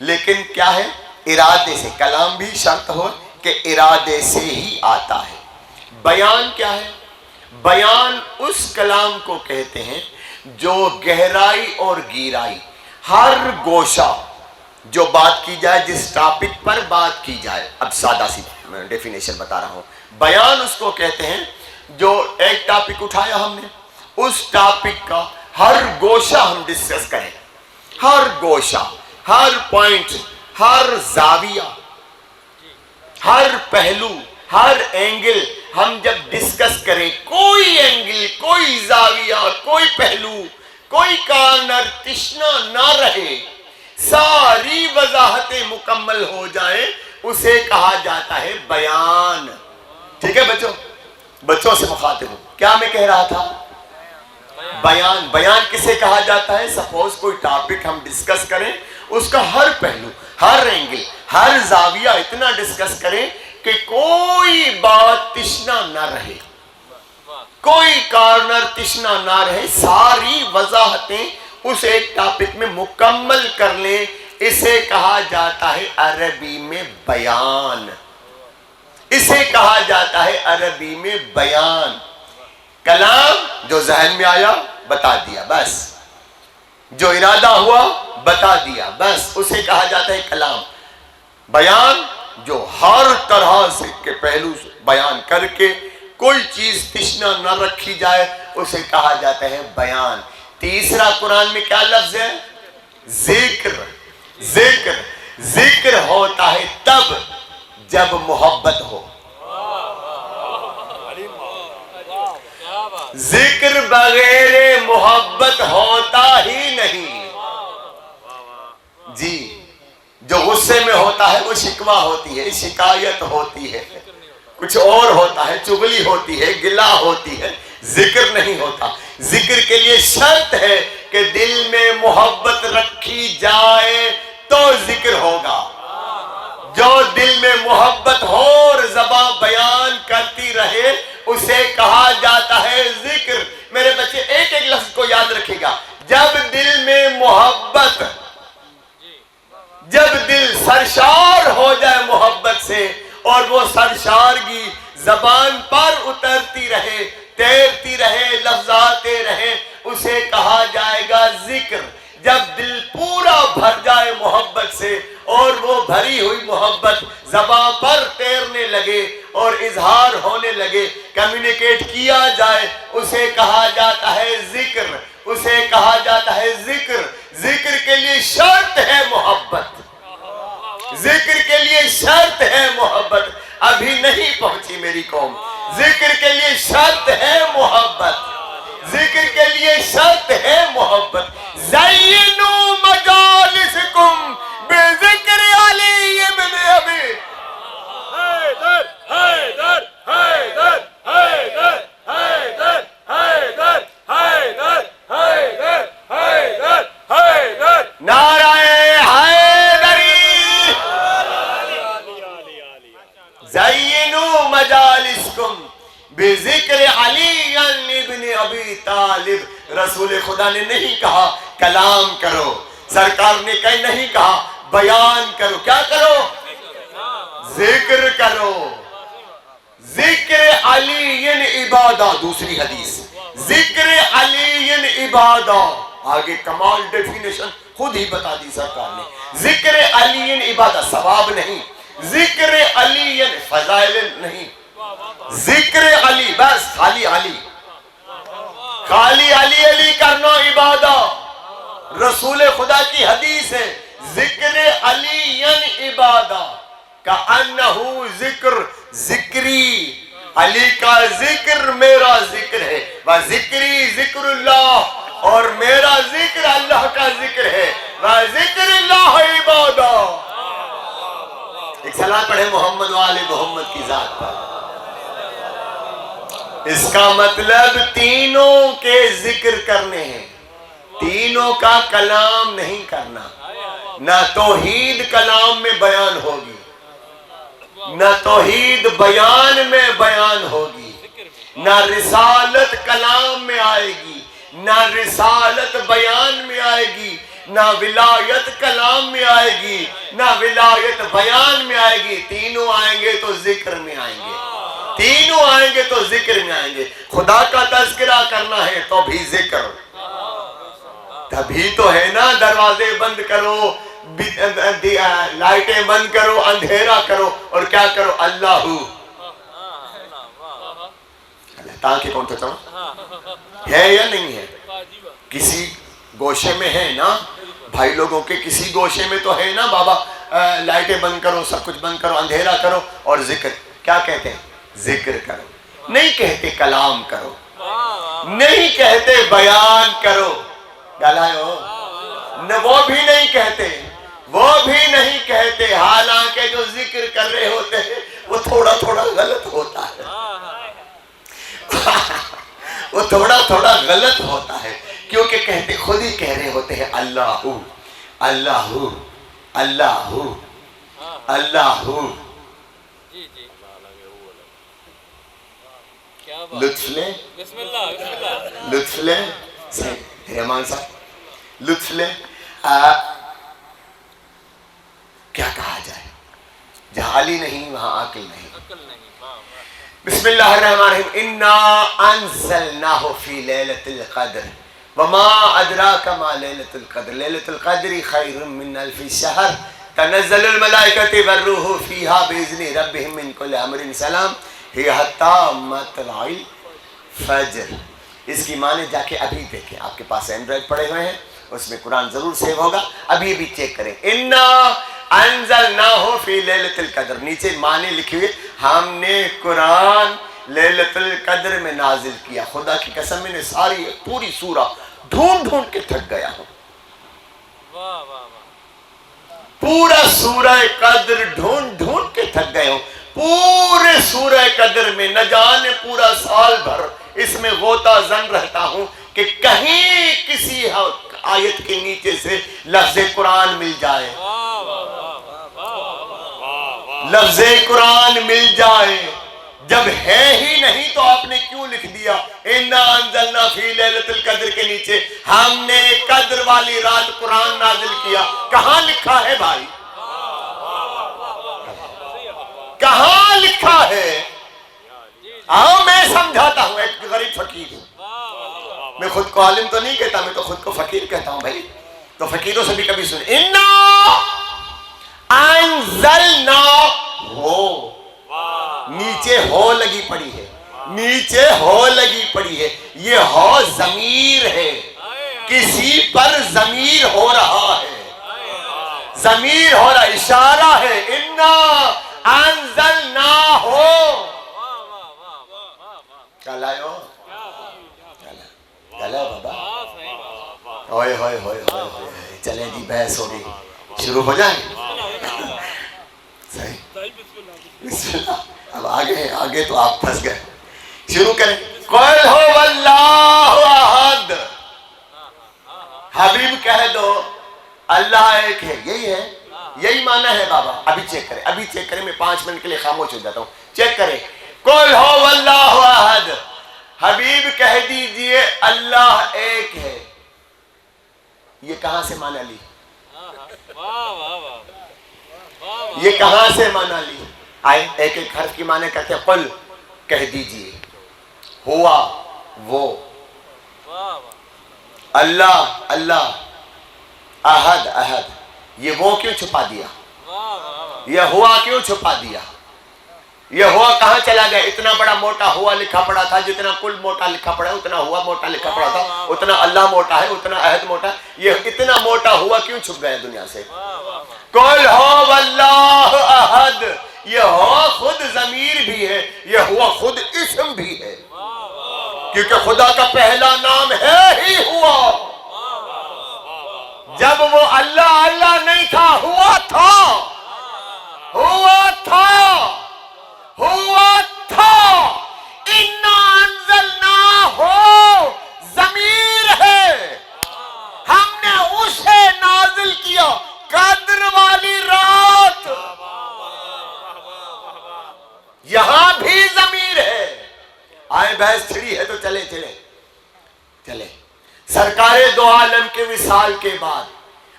لیکن کیا ہے؟ ارادے سے. کلام بھی شرط ہو کہ ارادے سے ہی آتا ہے. بیان کیا ہے؟ بیان اس کلام کو کہتے ہیں جو گہرائی اور گیرائی، ہر گوشہ جو بات کی جائے، جس ٹاپک پر بات کی جائے. اب سادہ سی ڈیفینیشن بتا رہا ہوں. بیان اس کو کہتے ہیں جو ایک ٹاپک اٹھایا ہم نے، اس ٹاپک کا ہر گوشہ ہم ڈسکس کریں. ہر گوشہ، ہر پوائنٹ، ہر زاویہ، ہر پہلو، ہر اینگل ہم جب ڈسکس کریں، کوئی اینگل، کوئی زاویہ، کوئی پہلو، کوئی کارنر تشنا نہ رہے، ساری وضاحتیں مکمل ہو جائیں، اسے کہا جاتا ہے بیان. ٹھیک ہے بچوں سے مخاطب ہوں. کیا میں کہہ رہا تھا؟ بیان. بیان کسے کہا جاتا ہے؟ سپوز کوئی ٹاپک ہم ڈسکس کریں، اس کا ہر پہلو، ہر اینگل، ہر زاویہ اتنا ڈسکس کریں کہ کوئی بات تشنا نہ رہے، کوئی کارنر تشنا نہ رہے، ساری وضاحتیں اس ایک ٹاپک میں مکمل کر لیں. اسے کہا جاتا ہے عربی میں بیان. اسے کہا جاتا ہے عربی میں بیان. کلام جو ذہن میں آیا بتا دیا، بس جو ارادہ ہوا بتا دیا، بس اسے کہا جاتا ہے کلام. بیان جو ہر طرح سے کے پہلو بیان کر کے کوئی چیز تشنا نہ رکھی جائے، اسے کہا جاتا ہے بیان. تیسرا قرآن میں کیا لفظ ہے؟ ذکر. ذکر. ذکر ہوتا ہے تب جب محبت ہو. ذکر بغیر محبت ہوتا ہی نہیں. جی، جو غصے میں ہوتا ہے وہ شکوہ ہوتی ہے، شکایت ہوتی ہے، کچھ اور ہوتا ہے، چغلی ہوتی ہے، گلہ ہوتی ہے، ذکر نہیں ہوتا. ذکر کے لیے شرط ہے کہ دل میں محبت رکھی جائے تو ذکر ہوگا. جو دل میں محبت ہو اور زبان بیان کرتی رہے، اسے کہا جاتا ہے ذکر. میرے بچے ایک ایک لفظ کو یاد رکھے گا. جب دل میں محبت، جب دل سرشار ہو جائے محبت سے اور وہ سرشارگی زبان پر اترتی رہے، تیرتی رہے، لفظ آتے رہے، اسے کہا جائے گا ذکر. جب دل پورا بھر جائے محبت سے اور وہ بھری ہوئی محبت زبان پر تیرنے لگے اور اظہار ہونے لگے، کمیونیکیٹ کیا جائے، اسے کہا جاتا ہے ذکر. اسے کہا جاتا ہے ذکر. ذکر کے لیے شرط ہے محبت. ذکر کے لیے شرط ہے محبت. ابھی نہیں پہنچی میری قوم. ذکر کے لیے شرط ہے محبت. ذکر کے لیے شرط ہے محبت. زینوا مجالسکم بذکر علی ابن ابی. حیدر حیدر حیدر حیدر حیدر حیدر حیدر حیدر حیدر حیدر. نعرہ حیدری. زینوا مجالسکم بذکر علی ابن ابی طالب. رسول خدا نے نہیں کہا کلام کرو، سرکار نے نہیں کہا بیان کرو. کیا کرو؟ ذکر کرو. ذکر علی عبادہ. دوسری حدیث ذکر علی عبادہ. آگے کمال ڈیفینیشن خود ہی بتا دی سرکار نے. ذکر علی عبادہ، ثواب نہیں. ذکر علی فضائل نہیں. ذکر علی، بس خالی علی، خالی علی علی کرنا عبادہ. رسول خدا کی حدیث ہے ذکر علی عبادہ کأنہ ذکر ذکری. علی کا ذکر میرا ذکر ہے. وذکری ذکر اللہ، اور میرا ذکر اللہ کا ذکر ہے. وذکر اللہ عبادہ. ایک صلاۃ پڑھے محمد و آل محمد کی ذات پر. اس کا مطلب تینوں کے ذکر کرنے ہیں، تینوں کا کلام نہیں کرنا. نہ توحید کلام میں بیان ہوگی، نہ توحید بیان میں بیان ہوگی، نہ رسالت کلام میں آئے گی، نہ رسالت بیان میں آئے گی، نہ ولایت کلام میں آئے گی، نہ ولایت بیان میں آئے گی. تینوں آئیں گے تو ذکر میں آئیں گے، تینوں آئیں گے تو ذکر میں آئیں گے. خدا کا تذکرہ کرنا ہے تو بھی ذکر، تبھی تو ہے نا دروازے بند کرو، لائٹیں بند کرو، اندھیرا کرو، اور کیا کرو؟ اللہ ہو. تاکہ کون تو ہے یا نہیں ہے؟ کسی گوشے میں ہے نا بھائی لوگوں کے، کسی گوشے میں تو ہے نا بابا لائٹیں بند کرو، سب کچھ بند کرو، اندھیرا کرو اور ذکر. کیا کہتے ہیں؟ ذکر کرو. نہیں کہتے کلام کرو، نہیں کہتے بیان کرو. گالائیو نہ، وہ بھی نہیں کہتے، وہ بھی نہیں کہتے. حالانکہ جو ذکر کر رہے ہوتے ہیں وہ تھوڑا تھوڑا غلط ہوتا ہے، وہ تھوڑا تھوڑا غلط ہوتا ہے، کیونکہ کہتے خود ہی کہہ رہے ہوتے ہیں اللہ ہو، اللہ ہو، اللہ ہو، اللہ ہو. لطف لیں، لطف لیں رحمان صاحب، لطف لیں. کیا کہا جائے؟ جہاں علی نہیں وہاں عقل نہیں. بسم اللہ الرحمن الرحیم. انا انزلناہ فی لیلۃ القدر وما ادراک ما لیلۃ القدر لیلۃ القدر خیر من الف شہر تنزل الملائکۃ والروح فیہا باذن ربہم من کل امر سلام ہی حتی مطلع الفجر. اس کی معنی جا کے ابھی دیکھیں، آپ کے پاس اینڈرائڈ پڑے ہوئے ہیں، اس میں قرآن ضرور سیو ہوگا، ابھی بھی چیک کریں. انا انزلناہ فی لیلۃ القدر، نیچے معنی لکھی ہوئی، ہم نے قرآن لیلۃ القدر میں نازل کیا. خدا کی قسم میں نے ساری پوری سورہ ڈھونڈ ڈھونڈ کے تھک گیا ہوں، پورا سورہ قدر ڈھونڈ ڈھونڈ کے تھک گئے ہوں. پورے سورہ قدر میں نہ جانے پورا سال بھر اس میں غوطہ زن رہتا ہوں کہ کہیں کسی آیت کے نیچے سے لفظ قرآن مل جائے، لفظ قرآن مل جائے. جب ہے ہی نہیں تو آپ نے کیوں لکھ دیا انا انزلنا فی لیلۃ القدر کے نیچے ہم نے قدر والی رات قرآن نازل کیا؟ کہاں لکھا ہے بھائی؟ کہاں لکھا ہے؟ آؤ میں سمجھاتا ہوں. ایک غریب فقیر ہوں، میں خود کو عالم تو نہیں کہتا، میں تو خود کو فقیر کہتا ہوں بھائی. تو فقیروں سے بھی کبھی سنے انا انزلنا ہو، نیچے ہو لگی پڑی ہے، نیچے ہو لگی پڑی ہے. یہ ہو ضمیر ہے، کسی پر ضمیر ہو رہا ہے، ضمیر ہو رہا، اشارہ ہے. انا انزلنا ہو. کیا لائے ہو؟ کیا لائے بابا؟ ہوئے ہوئے ہوئے ہوئے. چلیں جی بحث ہوگی، شروع ہو جائیں. صحیح، بسم اللہ. اب آگے تو آپ پھنس گئے. شروع کریں. قل هو اللہ احد. حبیب کہہ دو اللہ ایک ہے. یہی ہے، یہی معنی ہے بابا. ابھی چیک کریں، ابھی چیک کریں. میں 5 منٹ کے لیے خاموش ہو جاتا ہوں. چیک کریں. قل هو اللہ احد. حبیب کہہ دیجئے اللہ ایک ہے. یہ کہاں سے معنی لی؟ یہ کہاں سے معنی لی؟ آئے ایک ایک حرف کی معنی کرتے ہیں. قل کہہ دیجئے، ہوا وہ، اللہ اللہ، احد احد. یہ وہ کیوں چھپا دیا؟ یہ ہوا کیوں چھپا دیا؟ یہ ہوا کہاں چلا گیا؟ اتنا بڑا موٹا ہوا لکھا پڑا تھا، جتنا کل موٹا لکھا پڑا ہے اتنا ہوا موٹا لکھا پڑا تھا، اتنا اللہ موٹا ہے، اتنا احد موٹا ہے. یہ اتنا موٹا ہوا کیوں چھپ گیا دنیا سے؟ قل هو اللہ احد. یہ ہوا خود ضمیر بھی ہے، یہ ہوا خود اسم بھی ہے، کیونکہ خدا کا پہلا نام ہے ہی ہوا. جب وہ اللہ اللہ نہیں تھا، ہوا تھا، ہوا تھا، ہوا تھا. انا آئے بحث چھڑی ہے تو چلے چلے چلے. سرکار دو عالم کے وصال کے بعد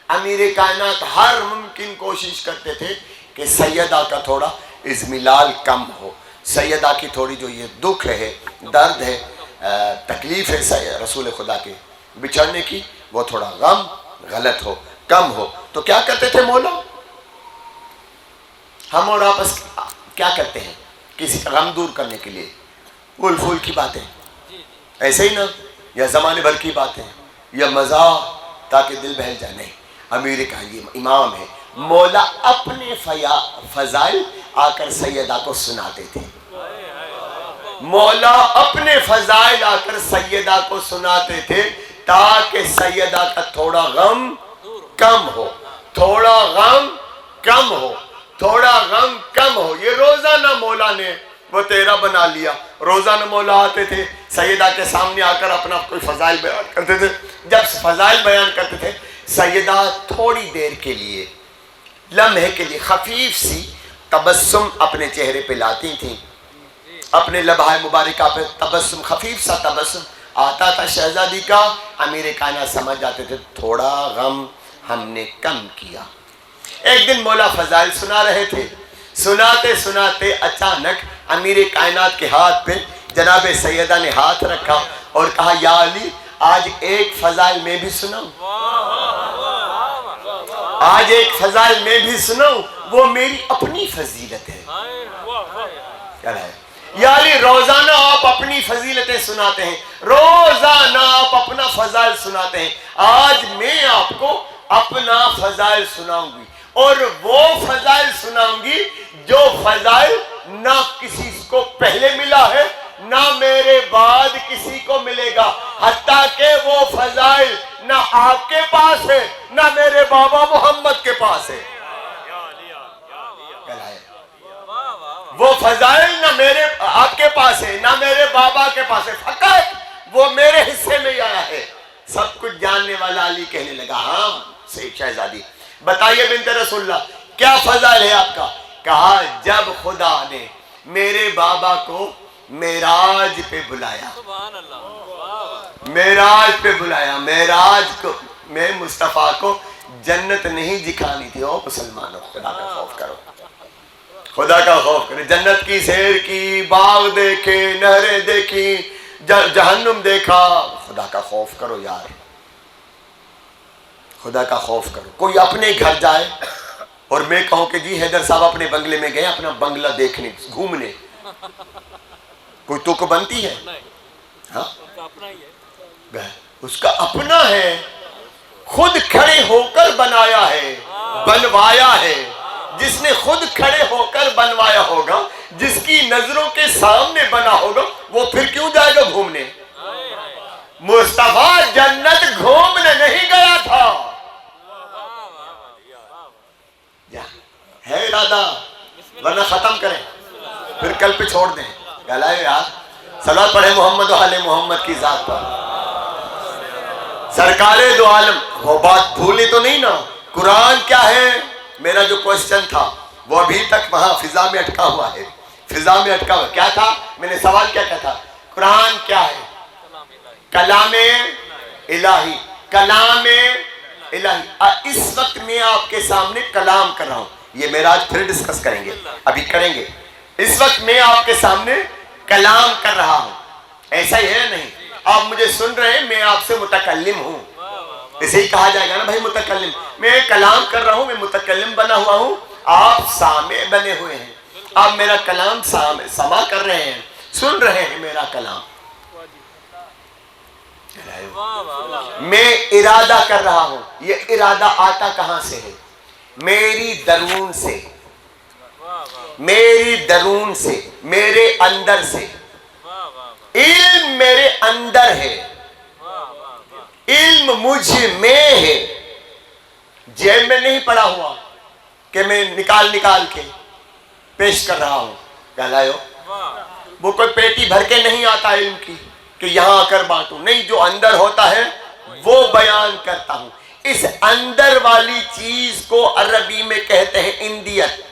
امیر کائنات ہر ممکن کوشش کرتے تھے کہ سیدہ کا تھوڑا اضملال کم ہو. سیدہ کی تھوڑی جو یہ دکھ ہے، درد ہے، تکلیف ہے رسول خدا کے بچھڑنے کی، وہ تھوڑا غم غلط ہو، کم ہو. تو کیا کرتے تھے مولا؟ ہم اور آپس کیا کرتے ہیں کسی کا غم دور کرنے کے لیے؟ پھول پھول کی باتیں، ایسے ہی نا، یا زمانے بھر کی باتیں، یا مزاح تاکہ دل بہل جائے. نہیں، امیر کا یہ امام ہے. مولا اپنے فضائل آ کر سیدہ کو سناتے تھے. مولا اپنے فضائل آ کر سیدہ کو سناتے تھے تاکہ سیدہ کا تھوڑا غم کم ہو، تھوڑا غم کم ہو، تھوڑا غم کم ہو. یہ روزانہ مولا نے وہ تیرا بنا لیا. روزانہ مولا آتے تھے سیدہ کے سامنے آ کر اپنا کوئی فضائل بیان کرتے تھے. جب فضائل بیان کرتے تھے سیدہ تھوڑی دیر کے لیے، لمحے کے لیے خفیف سی تبسم اپنے چہرے پہ لاتی تھیں. اپنے لبہائے مبارکہ پہ تبسم، خفیف سا تبسم آتا تھا شہزادی کا. امیر کائنات سمجھ جاتے تھے تھوڑا غم ہم نے کم کیا. ایک دن مولا فضائل سنا رہے تھے، سناتے سناتے اچانک امیر کائنات کے ہاتھ پہ جناب سیدہ نے ہاتھ رکھا اور کہا یا علی آج ایک فضائل میں بھی سناؤں، آج ایک فضائل میں بھی سناؤں، وہ میری اپنی فضیلت ہے. کیا ہے یا علی؟ روزانہ آپ اپنی فضیلتیں سناتے ہیں، روزانہ آپ اپنا فضائل سناتے ہیں، آج میں آپ کو اپنا فضائل سناؤں گی. اور وہ فضائل سناؤں گی جو فضائل نہ کسی کو پہلے ملا ہے نہ میرے بعد کسی کو ملے گا، حتیٰ کہ وہ فضائل نہ آپ کے پاس ہے نہ میرے بابا محمد کے پاس ہے. وہ فضائل نہ میرے آپ کے پاس ہے نہ میرے بابا کے پاس ہے، فقط وہ میرے حصے میں ہی آیا ہے. سب کچھ جاننے والا علی کہنے لگا ہاں صحیح شہزادی بتائیے بنت رسول اللہ کیا فضائل ہے آپ کا؟ کہا جب خدا نے میرے بابا کو معراج پہ بلایا، معراج پہ بلایا، معراج کو میں مصطفیٰ کو جنت نہیں دکھانی تھی. او مسلمانوں خدا کا خوف کرو، خدا کا خوف کرے. جنت کی سیر کی، باغ دیکھے، نہریں دیکھی، جہنم دیکھا. خدا کا خوف کرو یار، خدا کا خوف کرو. کوئی اپنے گھر جائے اور میں کہوں کہ جی حیدر صاحب اپنے بنگلے میں گئے اپنا بنگلہ دیکھنے گھومنے، کوئی تو کو بنتی ہے؟ ہاں اس کا اپنا ہے، خود کھڑے ہو کر بنایا ہے، بنوایا ہے. جس نے خود کھڑے ہو کر بنوایا ہوگا، جس کی نظروں کے سامنے بنا ہوگا، وہ پھر کیوں جائے گا گھومنے؟ مصطفیٰ جنت گھومنے نہیں گیا تھا، ہے ارادہ، ورنہ ختم کریں پھر کل پہ چھوڑ دیں. گلائے یار صلوات پڑھے محمد و آل محمد کی ذات پر. سرکار دو عالم وہ بات بھولے تو نہیں نا. قرآن کیا ہے؟ میرا جو کوشچن تھا وہ ابھی تک وہاں فضا میں اٹکا ہوا ہے، فضا میں اٹکا ہوا. کیا تھا؟ میں نے سوال کیا تھا؟ قرآن کیا ہے؟ کلام الہی، کلام الہی. اس وقت میں آپ کے سامنے کلام کر رہا ہوں، یہ معراج پھر ڈسکس کریں گے، ابھی کریں گے. اس وقت میں آپ کے سامنے کلام کر رہا ہوں، ایسا ہی ہے نہیں؟ آپ مجھے سن رہے ہیں، میں آپ سے متکلم ہوں. اسے ہی کہا جائے گا نا بھائی متکلم. میں کلام کر رہا ہوں، میں متکلم بنا ہوا ہوں، آپ سامع بنے ہوئے ہیں. آپ میرا کلام سما کر رہے ہیں، سن رہے ہیں میرا کلام. میں ارادہ کر رہا ہوں. یہ ارادہ آتا کہاں سے ہے؟ میری درون سے، میری درون سے، میرے اندر سے. علم میرے اندر ہے، علم مجھ میں ہے. جیب میں نہیں پڑا ہوا کہ میں نکال کے پیش کر رہا ہوں. کہلائے وہ کوئی پیٹی بھر کے نہیں آتا علم کی کہ یہاں آ کر بانٹوں. نہیں، جو اندر ہوتا ہے وہ بیان کرتا ہوں. اس اندر والی چیز کو عربی میں کہتے ہیں اندیت.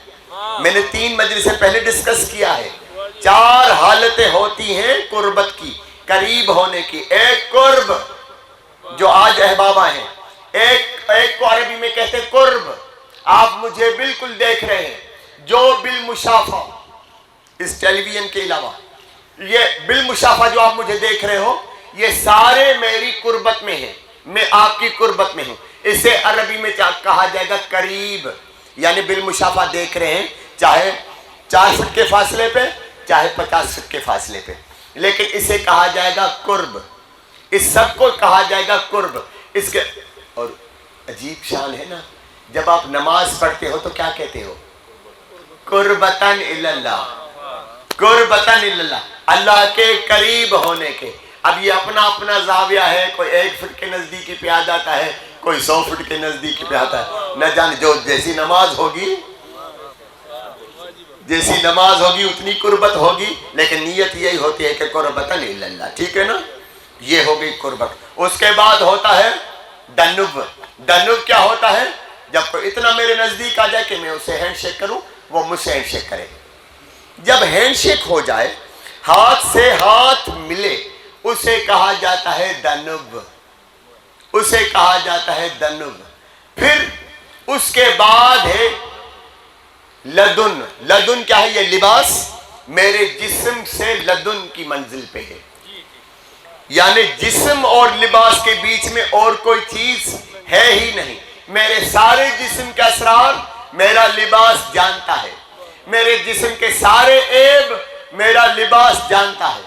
میں نے 3 مجلس سے پہلے ڈسکس کیا ہے. 4 حالتیں ہوتی ہیں قربت کی، قریب ہونے کی۔ ایک قرب جو آج احبابہ ہیں، ایک کو عربی میں کہتے قرب، آپ مجھے بالکل دیکھ رہے ہیں، جو بالمشافہ، اس ٹیلی ویژن کے علاوہ یہ بالمشافہ جو آپ مجھے دیکھ رہے ہو، یہ سارے میری قربت میں ہیں، میں آپ کی قربت میں ہوں۔ اسے عربی میں کہا جائے گا قریب، یعنی بالمشافہ دیکھ رہے ہیں، چاہے 4 فٹ کے فاصلے پہ، چاہے 50 فٹ کے فاصلے پہ، لیکن اسے کہا جائے گا قرب، اس سب کو کہا جائے گا قرب۔ اس کے اور عجیب شان ہے نا، جب آپ نماز پڑھتے ہو تو کیا کہتے ہو؟ قربتاً اللہ، قربتاً اللہ، اللہ کے قریب ہونے کے۔ اب یہ اپنا اپنا زاویہ ہے، کوئی 1 فٹ کے نزدیکی پہ آ جاتا ہے، کوئی 100 فٹ کے نزدیکی پہ آتا ہے، نہ جانے جو جیسی نماز ہوگی اتنی قربت ہوگی، لیکن نیت یہی ہوتی ہے کہ قربتاً اللہ، ٹھیک ہے نا؟ یہ ہو گئی قربت۔ اس کے بعد ہوتا ہے دنب۔ دنب کیا ہوتا ہے؟ جب کوئی اتنا میرے نزدیک آ جائے کہ میں اسے ہینڈ شیک کروں، وہ مجھ سے ہینڈ شیک کرے۔ جب ہینڈ شیک ہو جائے، ہاتھ سے ہاتھ ملے، اسے کہا جاتا ہے دنب، اسے کہا جاتا ہے دنب۔ پھر اس کے بعد ہے لدن۔ لدن کیا ہے؟ یہ لباس میرے جسم سے لدن کی منزل پہ ہے، یعنی جسم اور لباس کے بیچ میں اور کوئی چیز ہے ہی نہیں۔ میرے سارے جسم کے اسرار میرا لباس جانتا ہے، میرے جسم کے سارے عیب میرا لباس جانتا ہے۔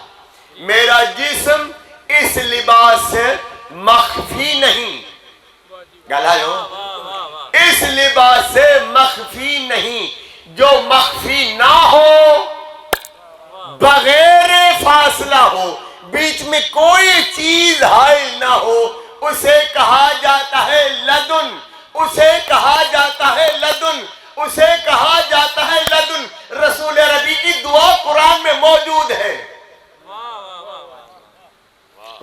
میرا جسم اس لباس سے مخفی نہیں، گلائیو، اس لباس سے مخفی نہیں۔ جو مخفی نہ ہو، بغیر فاصلہ ہو، بیچ میں کوئی چیز حائل نہ ہو، اسے کہا جاتا ہے لدن، اسے کہا جاتا ہے لدن، اسے کہا جاتا ہے لدن۔ رسول ربی کی دعا قرآن میں موجود ہے،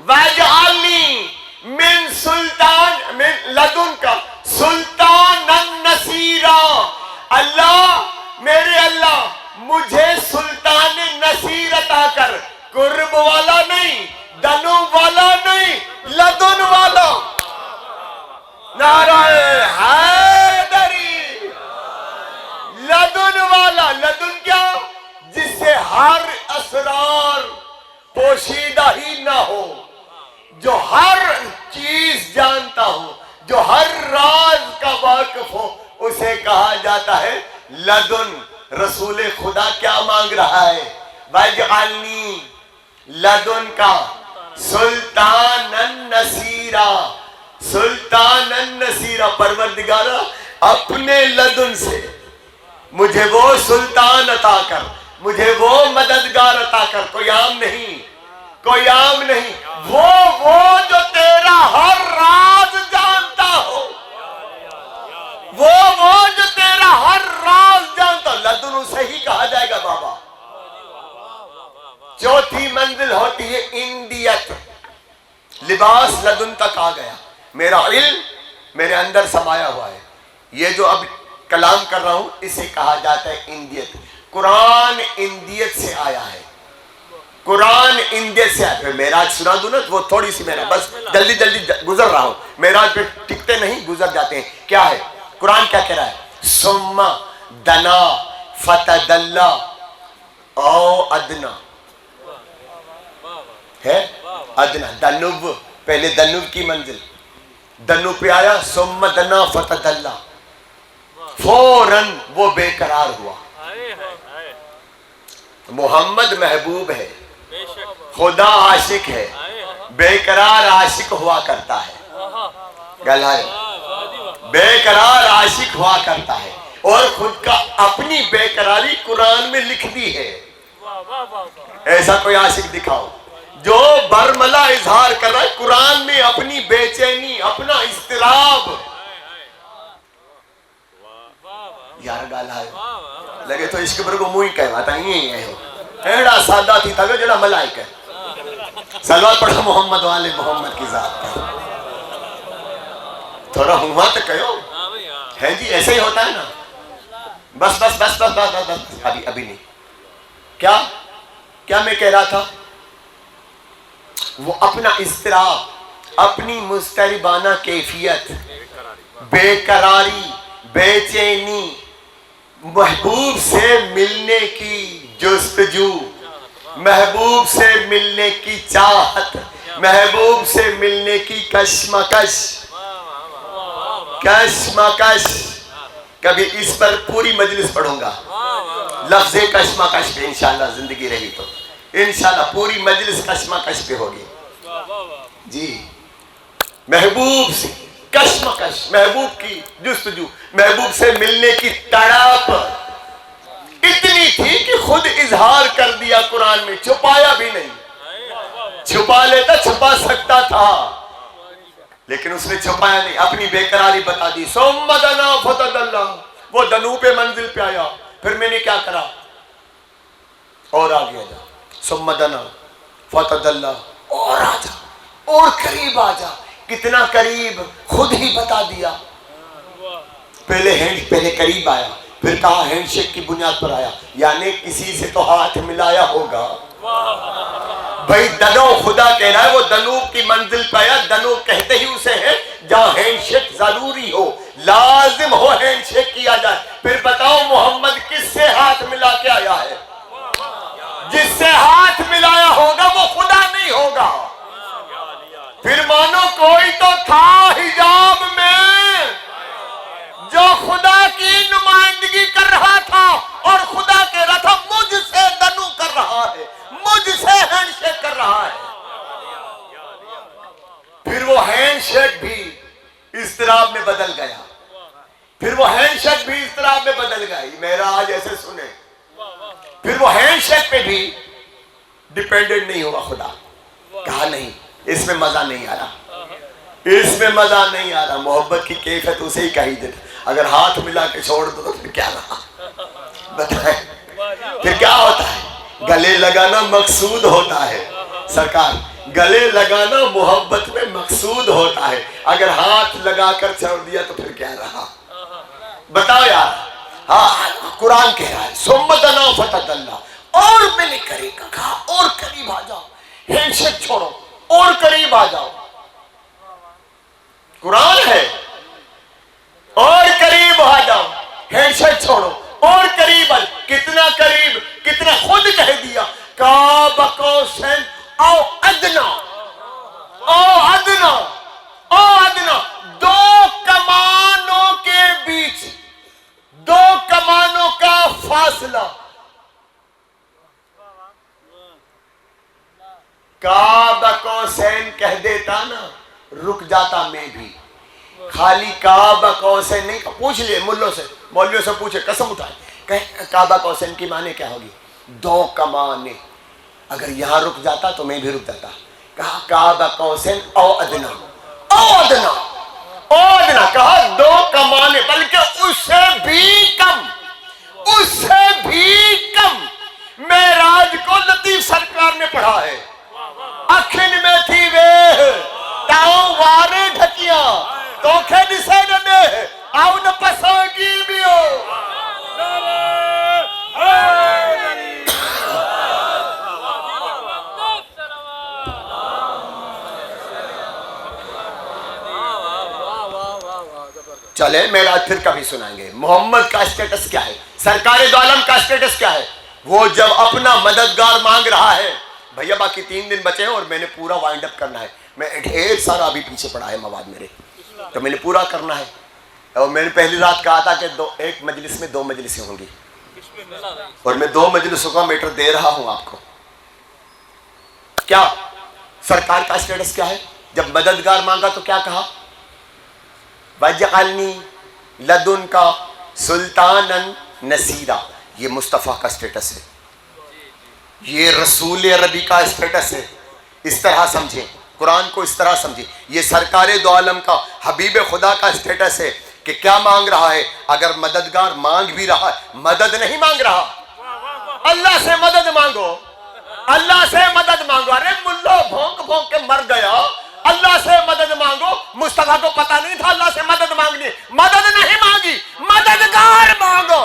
وَاجْعَلْنِي مِن سُلْطان من لدن کا سلطانًا نصیرا۔ اللہ، میرے اللہ، مجھے سلطان نصیر عطا کر، قرب والا نہیں، دنو والا نہیں، لدن والا۔ نعرہ حیدری، لدن والا۔ لدن کیا؟ جس سے ہر اسرار پوشیدہ ہی نہ ہو، جو ہر چیز جانتا ہو، جو ہر راز کا واقف ہو، اسے کہا جاتا ہے لدن۔ رسول خدا کیا مانگ رہا ہے؟ وَاجْعَلْنِي لدن کا سلطانًا نصیرا، سلطانًا نصیرا۔ پروردگارا، اپنے لدن سے مجھے وہ سلطان عطا کر، مجھے وہ مددگار عطا کر، کوئی عام نہیں، کوئی عام نہیں، وہ جو تیرا ہر راز جانتا ہو، وہ جو تیرا ہر راز جانتا ہو۔ لدن اسے ہی کہا جائے گا بابا۔ چوتھی منزل ہوتی ہے اندیت، لباس لدن تک آ گیا، میرا علم میرے اندر سمایا ہوا ہے۔ یہ جو اب کلام کر رہا ہوں، اسے کہا جاتا ہے اندیت۔ قرآن اندیت سے آیا ہے، قرآن اندیت سے آیا ہے۔ معراج سنا دوں نا، وہ تھوڑی سی میرا بس جلدی جلدی گزر رہا ہوں، معراج پہ ٹکتے نہیں، گزر جاتے ہیں۔ کیا ہے قرآن؟ کیا کہہ رہا ہے؟ ثم دنا فتدلا او ادنا ہے، ادنا دنب، پہلے دنب کی منزل، دنب پہ آیا، ثم دنا فتدلا، فوراً وہ بے قرار ہوا۔ محمد محبوب ہے، خدا عاشق ہے، بے قرار عاشق ہوا کرتا ہے، گلائے بے قرار عاشق ہوا کرتا ہے، اور خود کا اپنی بے قراری قرآن میں لکھ دی ہے۔ ایسا کوئی عاشق دکھاؤ جو برملا اظہار کر رہا ہے قرآن میں اپنی بے چینی، اپنا اضطراب۔ یار گالا ہے لگے تو عشق پر کو منہ ہی کہواتا ہی ہے، ایڑا سادہ تھی تھا جڑا ملائک ہے۔ صلوات پڑھو محمد والے محمد کی ذات پر، تھوڑا ہوا تو کہو ہے جی، ایسے ہی ہوتا ہے نا، بس بس بس بس بس بس ابھی نہیں۔ کیا کیا میں کہہ رہا تھا؟ وہ اپنا اضطراب، اپنی مضطربانہ کیفیت، بے قراری، بے چینی، محبوب سے ملنے کی جستجو، محبوب سے ملنے کی چاہت، محبوب سے ملنے کی کشمکش، کشمکش. کبھی اس پر پوری مجلس پڑھوں گا، لفظ کشمکش پہ انشاءاللہ، زندگی رہی تو انشاءاللہ پوری مجلس کشمکش پہ ہوگی. جی، محبوب سے کشمکش، محبوب کی جستجو، محبوب سے ملنے کی تڑپ اتنی تھی کہ خود اظہار کر دیا قرآن میں، چھپایا بھی نہیں. چھپا لیتا، چھپا سکتا تھا لیکن اس نے چھپایا نہیں، اپنی بے قراری بتا دی. ثم دنا فتدلی، وہ دنو پہ منزل پہ آیا، پھر میں نے کیا کرا اور آگے جا. ثم دنا فتدلی، اور آ جا، اور قریب آ جا. کتنا قریب خود ہی بتا دیا. پہلے قریب آیا، پھر کہا ہینڈ شیک کی بنیاد پر آیا، یعنی کسی سے تو ہاتھ ملایا ہوگا. بھائی دنو خدا کہہ رہا ہے، وہ دنوب کی منزل پہ آیا. دنوب کہتے ہی اسے ہے جہاں ہینڈ شیک ضروری ہو، لازم ہو ہینڈ شیک کیا جائے. پھر بتاؤ محمد کس سے ہاتھ ملا کے آیا ہے؟ جس سے ہاتھ ملایا ہوگا وہ خدا نہیں ہوگا. پھر مانو کوئی تو تھا حجاب میں جو خدا کی نمائندگی کر رہا تھا اور خدا کہہ رہا تھا مجھ سے دنو کر رہا ہے، مجھ سے ہینڈ شیک کر رہا ہے. پھر وہ ہینڈ شیک بھی اضطراب میں بدل گیا، پھر وہ ہینڈ شیک بھی اضطراب میں بدل گئی. معراج ایسے سنے. پھر وہ ہینڈ شیک پہ بھی ڈیپینڈنٹ نہیں ہوا خدا. کہا نہیں، اس میں مزہ نہیں آ رہا، اس میں مزہ نہیں آ رہا. محبت کی کیفیت اسے ہی کہی دیتا. اگر ہاتھ ملا کے چھوڑ دو تو پھر کیا رہا؟ بتائیں پھر کیا ہوتا ہے؟ گلے لگانا مقصود ہوتا ہے سرکار، گلے لگانا محبت میں مقصود ہوتا ہے. اگر ہاتھ لگا کر چھوڑ دیا تو پھر کیا رہا؟ بتاؤ یار. ہاں قرآن کہہ رہا ہے ثم دنا فتدلی، اور میں نے کہا اور قریب آ جاؤ. ہینڈ شیک چھوڑو اور قریب آ جاؤ. قرآن ہے، اور قریب آ جاؤ. ہینڈ شیک چھوڑو اور قریب آ جاؤ. کتنا قریب، کتنا خود کہہ دیا قاب قوسین او ادنا، او ادنا، او ادنا. دو کمانوں کے بیچ، دو کمانوں کا فاصلہ. قاب قوسین کہہ دیتا نا، رک جاتا میں بھی. خالی قاب قوسین نہیں، پوچھ لیے ملوں سے، مولویوں سے پوچھے، قسم اٹھائے کہ قاب قوسین کی معنی کیا ہوگی؟ دو کمانے. اگر یہاں رک جاتا تو میں بھی رک جاتا. کہا قاب قوسین او ادنا، او ادنا، او ادنا. کہا دو کمانے، بلکہ اس سے بھی کم، اس سے بھی کم. معراج کو لطیف سرکار نے پڑھا ہے. اکھن میں تھی وے تاؤں وارے ڈھکیاں تو کھے دسے نہ دے آؤ نہ پسوں کی بھی ہو. چلے معراج پھر کبھی سنائیں گے. محمد کا اسٹیٹس کیا ہے، سرکار دو عالم کا اسٹیٹس کیا ہے؟ وہ جب اپنا مددگار مانگ رہا ہے، بھیا باقی 3 دن بچے ہیں اور میں نے پورا وائنڈ اپ کرنا ہے. میں ڈھیر سارا ابھی پیچھے پڑا ہے مواد میرے، تو میں نے پورا کرنا ہے. اور میں نے پہلی رات کہا تھا کہ ایک مجلس میں 2 مجلسیں ہوں گی، اور میں 2 مجلسوں کا میٹر دے رہا ہوں آپ کو. کیا سرکار کا اسٹیٹس کیا ہے؟ جب مددگار مانگا تو کیا کہا؟ وَجْعَلْنِي لَدُنْكَ سُلْطَانًا نَصِيرًا. یہ مصطفیٰ کا اسٹیٹس ہے، یہ رسول عربی کا اسٹیٹس ہے. اس طرح سمجھیں، قرآن کو اس طرح سمجھیں. یہ سرکار دو عالم کا حبیب خدا کا اسٹیٹس ہے کہ کیا مانگ رہا ہے. اگر مددگار مانگ بھی رہا ہے، مدد نہیں مانگ رہا، اللہ سے مدد مانگو، اللہ سے مدد مانگو. ارے ملو بھونک بھونک کے مر گیا، اللہ سے مدد مانگو. مصطفیٰ کو پتا نہیں تھا اللہ سے مدد مانگنی. مدد نہیں مانگی، مددگار مانگو.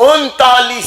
39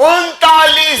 39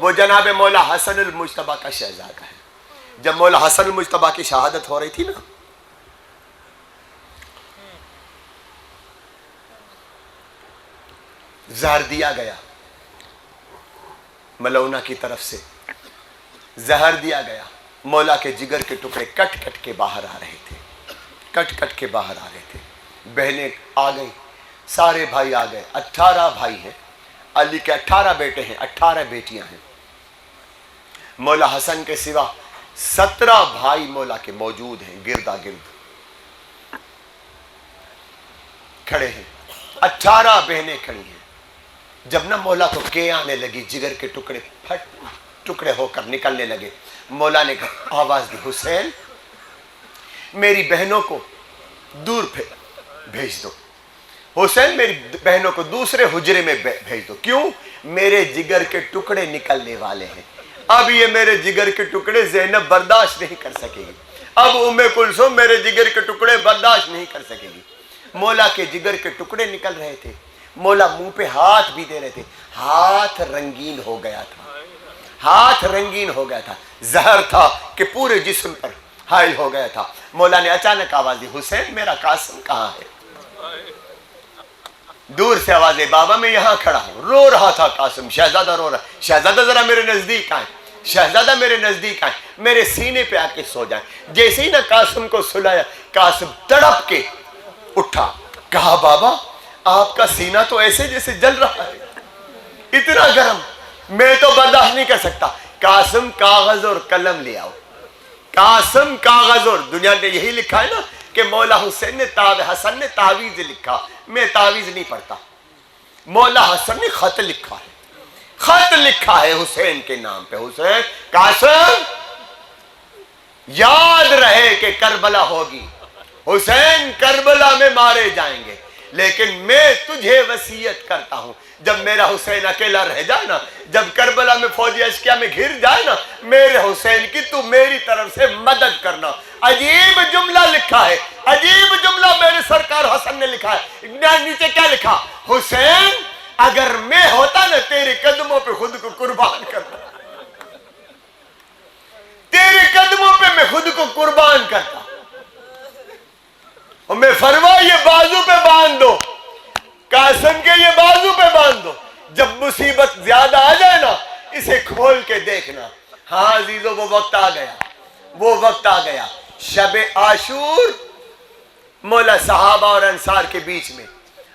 وہ جناب مولا حسن المجتبی کا شہزادہ ہے. جب مولا حسن المجتبی کی شہادت ہو رہی تھی نا، زہر دیا گیا ملونہ کی طرف سے، زہر دیا گیا. مولا کے جگر کے ٹکڑے کٹ کٹ کے باہر آ رہے تھے، کٹ کٹ کے باہر آ رہے تھے. بہنیں آ گئی، سارے بھائی آ گئے. 18 بھائی ہیں، علی کے 18 بیٹے ہیں، 18 بیٹیاں ہیں. مولا حسن کے سوا 17 بھائی مولا کے موجود ہیں، گردا گرد کھڑے ہیں. 18 بہنیں کھڑی ہیں. جب نہ مولا کو کے آنے لگی، جگر کے ٹکڑے پھٹ ٹکڑے ہو کر نکلنے لگے، مولا نے آواز دی، حسین میری بہنوں کو دور بھیج دو. حسین میری بہنوں کو دوسرے حجرے میں بھیج دو. کیوں؟ میرے جگر کے ٹکڑے نکلنے والے ہیں. اب یہ میرے جگر کے ٹکڑے زینب برداشت نہیں کر سکے گی. اب ام کلثوم میرے جگر کے ٹکڑے برداشت نہیں کر سکے گی. مولا کے جگر کے ٹکڑے نکل رہے تھے. مولا منہ پہ ہاتھ بھی دے رہے تھے. ہاتھ رنگین ہو گیا تھا، ہاتھ رنگین ہو گیا تھا. زہر تھا کہ پورے جسم پر حائل ہو گیا تھا. مولا نے اچانک آواز دی، حسین میرا قاسم کہاں ہے؟ دور سے آواز ہے، بابا میں یہاں کھڑا ہوں. رو رہا تھا قاسم، شہزادہ رو رہا. شہزادہ ذرا میرے نزدیک آئیں، شہزادہ میرے نزدیک آئیں، میرے سینے پہ آ کے سو جائیں. جیسے ہی نہ قاسم کو سلایا، قاسم تڑپ کے اٹھا. کہا بابا آپ کا سینہ تو ایسے جیسے جل رہا ہے، اتنا گرم، میں تو برداشت نہیں کر سکتا. قاسم کاغذ اور قلم لے آؤ. قاسم کاغذ، اور دنیا نے یہی لکھا ہے نا کہ مولا حسین نے حسن نے تعویذ لکھا. میں تعویذ نہیں پڑھتا. مولا حسن نے خط لکھا ہے، خط لکھا ہے حسین کے نام پہ. حسین قاسم یاد رہے کہ کربلا ہوگی، حسین کربلا میں مارے جائیں گے، لیکن میں تجھے وصیت کرتا ہوں جب میرا حسین اکیلا رہ جائے نا، جب کربلا میں فوجی اشکیا میں گھر جائے نا، میرے حسین کی تو میری طرف سے مدد کرنا. عجیب جملہ لکھا ہے، عجیب جملہ میرے سرکار حسن نے لکھا ہے. نیچے کیا لکھا؟ حسین اگر میں ہوتا نا تیرے قدموں پہ خود کو قربان کرتا، تیرے قدموں پہ میں خود کو قربان کرتا. اور میں فرما یہ بازو پہ باندھ دو، قاسم کے یہ بازو پہ باندھ دو. جب مصیبت زیادہ آ جائے نا اسے کھول کے دیکھنا. ہاں عزیزو وہ وقت آ گیا، وہ وقت آ گیا. شب عاشور مولا صحابہ اور انصار کے بیچ میں،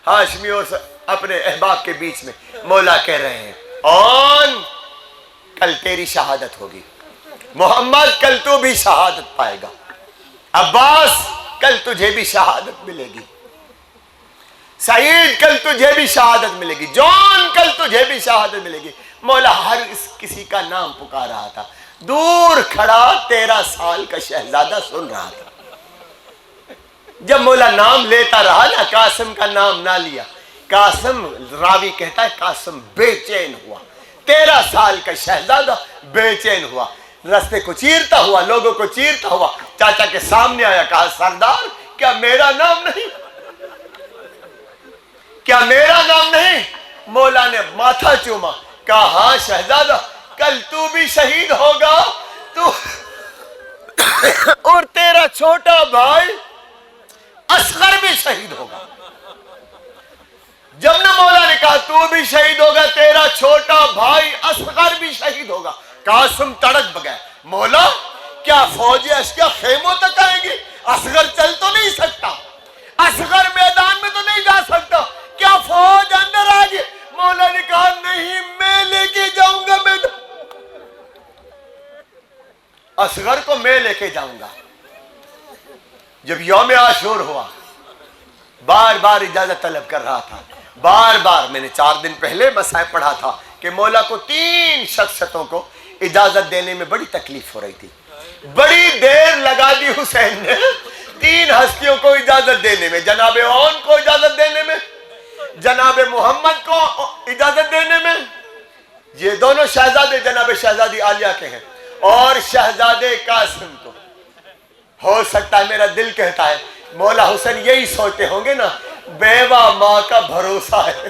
ہاشمی اور اپنے احباب کے بیچ میں مولا کہہ رہے ہیں اون کل تیری شہادت ہوگی. محمد کل تو بھی شہادت پائے گا. عباس کل تجھے بھی شہادت ملے گی. سعید کل تجھے بھی شہادت ملے گی. جون کل تجھے بھی شہادت ملے گی. مولا ہر کسی کا نام پکار رہا تھا. دور کھڑا 13 سال کا شہزادہ سن رہا تھا. جب مولا نام لیتا رہا نا، قاسم کا نام نہ لیا. قاسم، راوی کہتا ہے قاسم بے چین ہوا. 13 سال کا شہزادہ بے چین ہوا. رستے کو چیرتا ہوا، لوگوں کو چیرتا ہوا چاچا کے سامنے آیا. کہا سردار کیا میرا نام نہیں؟ کیا میرا نام نہیں؟ مولا نے ماتھا چوما. کہا ہاں شہزادہ کل تو بھی شہید ہوگا، تو اور تیرا چھوٹا بھائی اصغر بھی شہید ہوگا. جب نہ مولا نے کہا تو بھی شہید ہوگا، تیرا چھوٹا بھائی اصغر بھی شہید ہوگا، قاسم تڑک بگیا. مولا کیا فوجی اشکیا خیموں تک آئیں گی؟ اصغر چل تو نہیں سکتا، اصغر میدان میں تو نہیں جا سکتا، کیا فوج اندر آ گئی؟ مولا نے کہا نہیں، میں لے کے جاؤں گا میدان، اصغر کو میں لے کے جاؤں گا. جب یوم عاشور ہوا بار بار اجازت طلب کر رہا تھا. بار بار میں نے 4 دن پہلے مسائل پڑھا تھا کہ مولا کو 3 شخصیتوں کو اجازت دینے میں بڑی تکلیف ہو رہی تھی. بڑی دیر لگا دی حسین نے 3 ہستیوں کو اجازت دینے میں. جناب اون کو اجازت دینے میں، جناب محمد کو اجازت دینے میں. یہ دونوں شہزادے جناب شہزادی عالیہ کے ہیں، اور شہزادے قاسم کو. ہو سکتا ہے میرا دل کہتا ہے مولا حسین یہی سوچتے ہوں گے نا، بیوہ ماں کا بھروسہ ہے،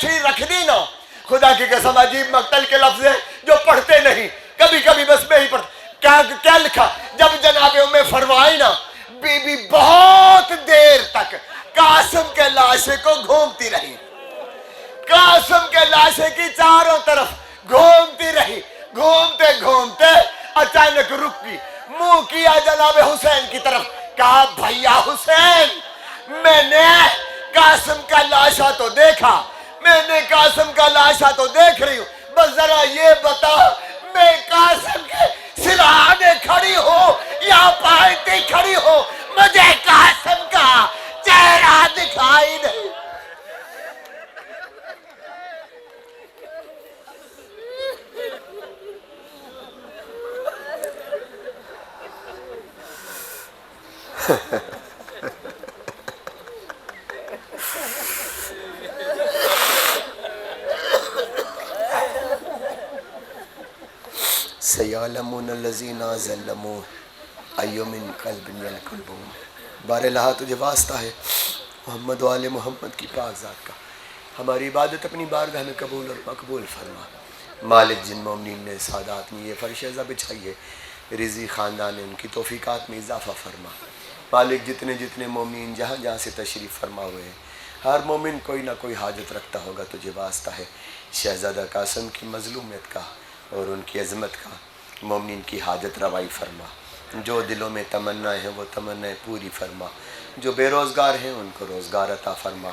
گٹھڑی رکھ دی نا، خدا کی قسم عجیب مقتل کے لفظ ہیں جو پڑھتے نہیں، کبھی کبھی بس میں ہی پڑھتا۔ کیا لکھا؟ جب جناب ام فرمائی نا، بی بی بہت دیر تک قاسم کے لاشے کو گھومتی رہی، قاسم کے لاشے کی چاروں طرف گھومتی رہی، گھومتے گھومتے اچانک رک گئی، منہ کیا جناب حسین کی طرف، کہا بھیا حسین، میں نے قاسم کا لاشا تو دیکھا، میں نے قاسم کا لاشا تو دیکھ رہی ہوں، بس ذرا یہ بتا میں قاسم کے سرہانے کھڑی ہوں یا پالتی کھڑی ہوں، مجھے قاسم کا چہرہ دکھائی نہیں۔ سَيَعْلَمُونَ الَّذِينَ ظَلَمُوا أَيُّ مُنقَلَبٍ يَنقَلِبُونَ۔ بار الہا تجھے واسطہ ہے محمد و آل محمد کی پاک ذات کا، ہماری عبادت اپنی بارگاہ میں قبول اور مقبول فرما۔ مالک جن مومنین نے سادات میں یہ فرش عزا بچھائی ہے، رضی خاندان نے ان کی توفیقات میں اضافہ فرما۔ مالک جتنے جتنے مومنین جہاں جہاں سے تشریف فرما ہوئے ہیں، ہر مومن کوئی نہ کوئی حاجت رکھتا ہوگا، تجھے واسطہ ہے شہزادہ قاسم کی مظلومیت کا اور ان کی عظمت کا، مومنین کی حاجت روائی فرما۔ جو دلوں میں تمنا ہیں وہ تمنائیں پوری فرما، جو بے روزگار ہیں ان کو روزگار عطا فرما،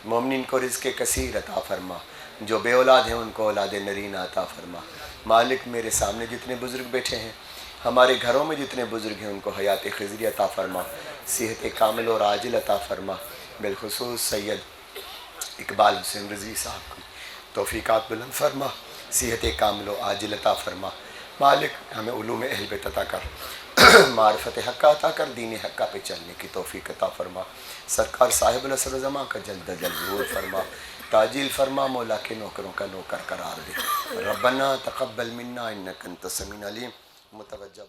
مومنین کو رزق کثیر عطا فرما، جو بے اولاد ہیں ان کو اولاد نرینہ عطا فرما۔ مالک میرے سامنے جتنے بزرگ بیٹھے ہیں، ہمارے گھروں میں جتنے بزرگ ہیں ان کو حیات خضری عطا فرما، صحت کامل اور عاجل عطا فرما۔ بالخصوص سید اقبال حسین رضوی صاحب کو توفیقات بلند فرما، صحت کامل و عاجل عطا فرما۔ مالک ہمیں علوم اہل بیت عطا کر، معرفت حق عطا کر، دین حق پہ چلنے کی توفیق عطا فرما۔ سرکار صاحب العصر و زمان کا جلد از جلد ظہور فرما، تعجیل فرما، مولا کے نوکروں کا نوکر قرار دے۔ ربنا تقبل منا انک انت السمیع العلیم۔ متوجہ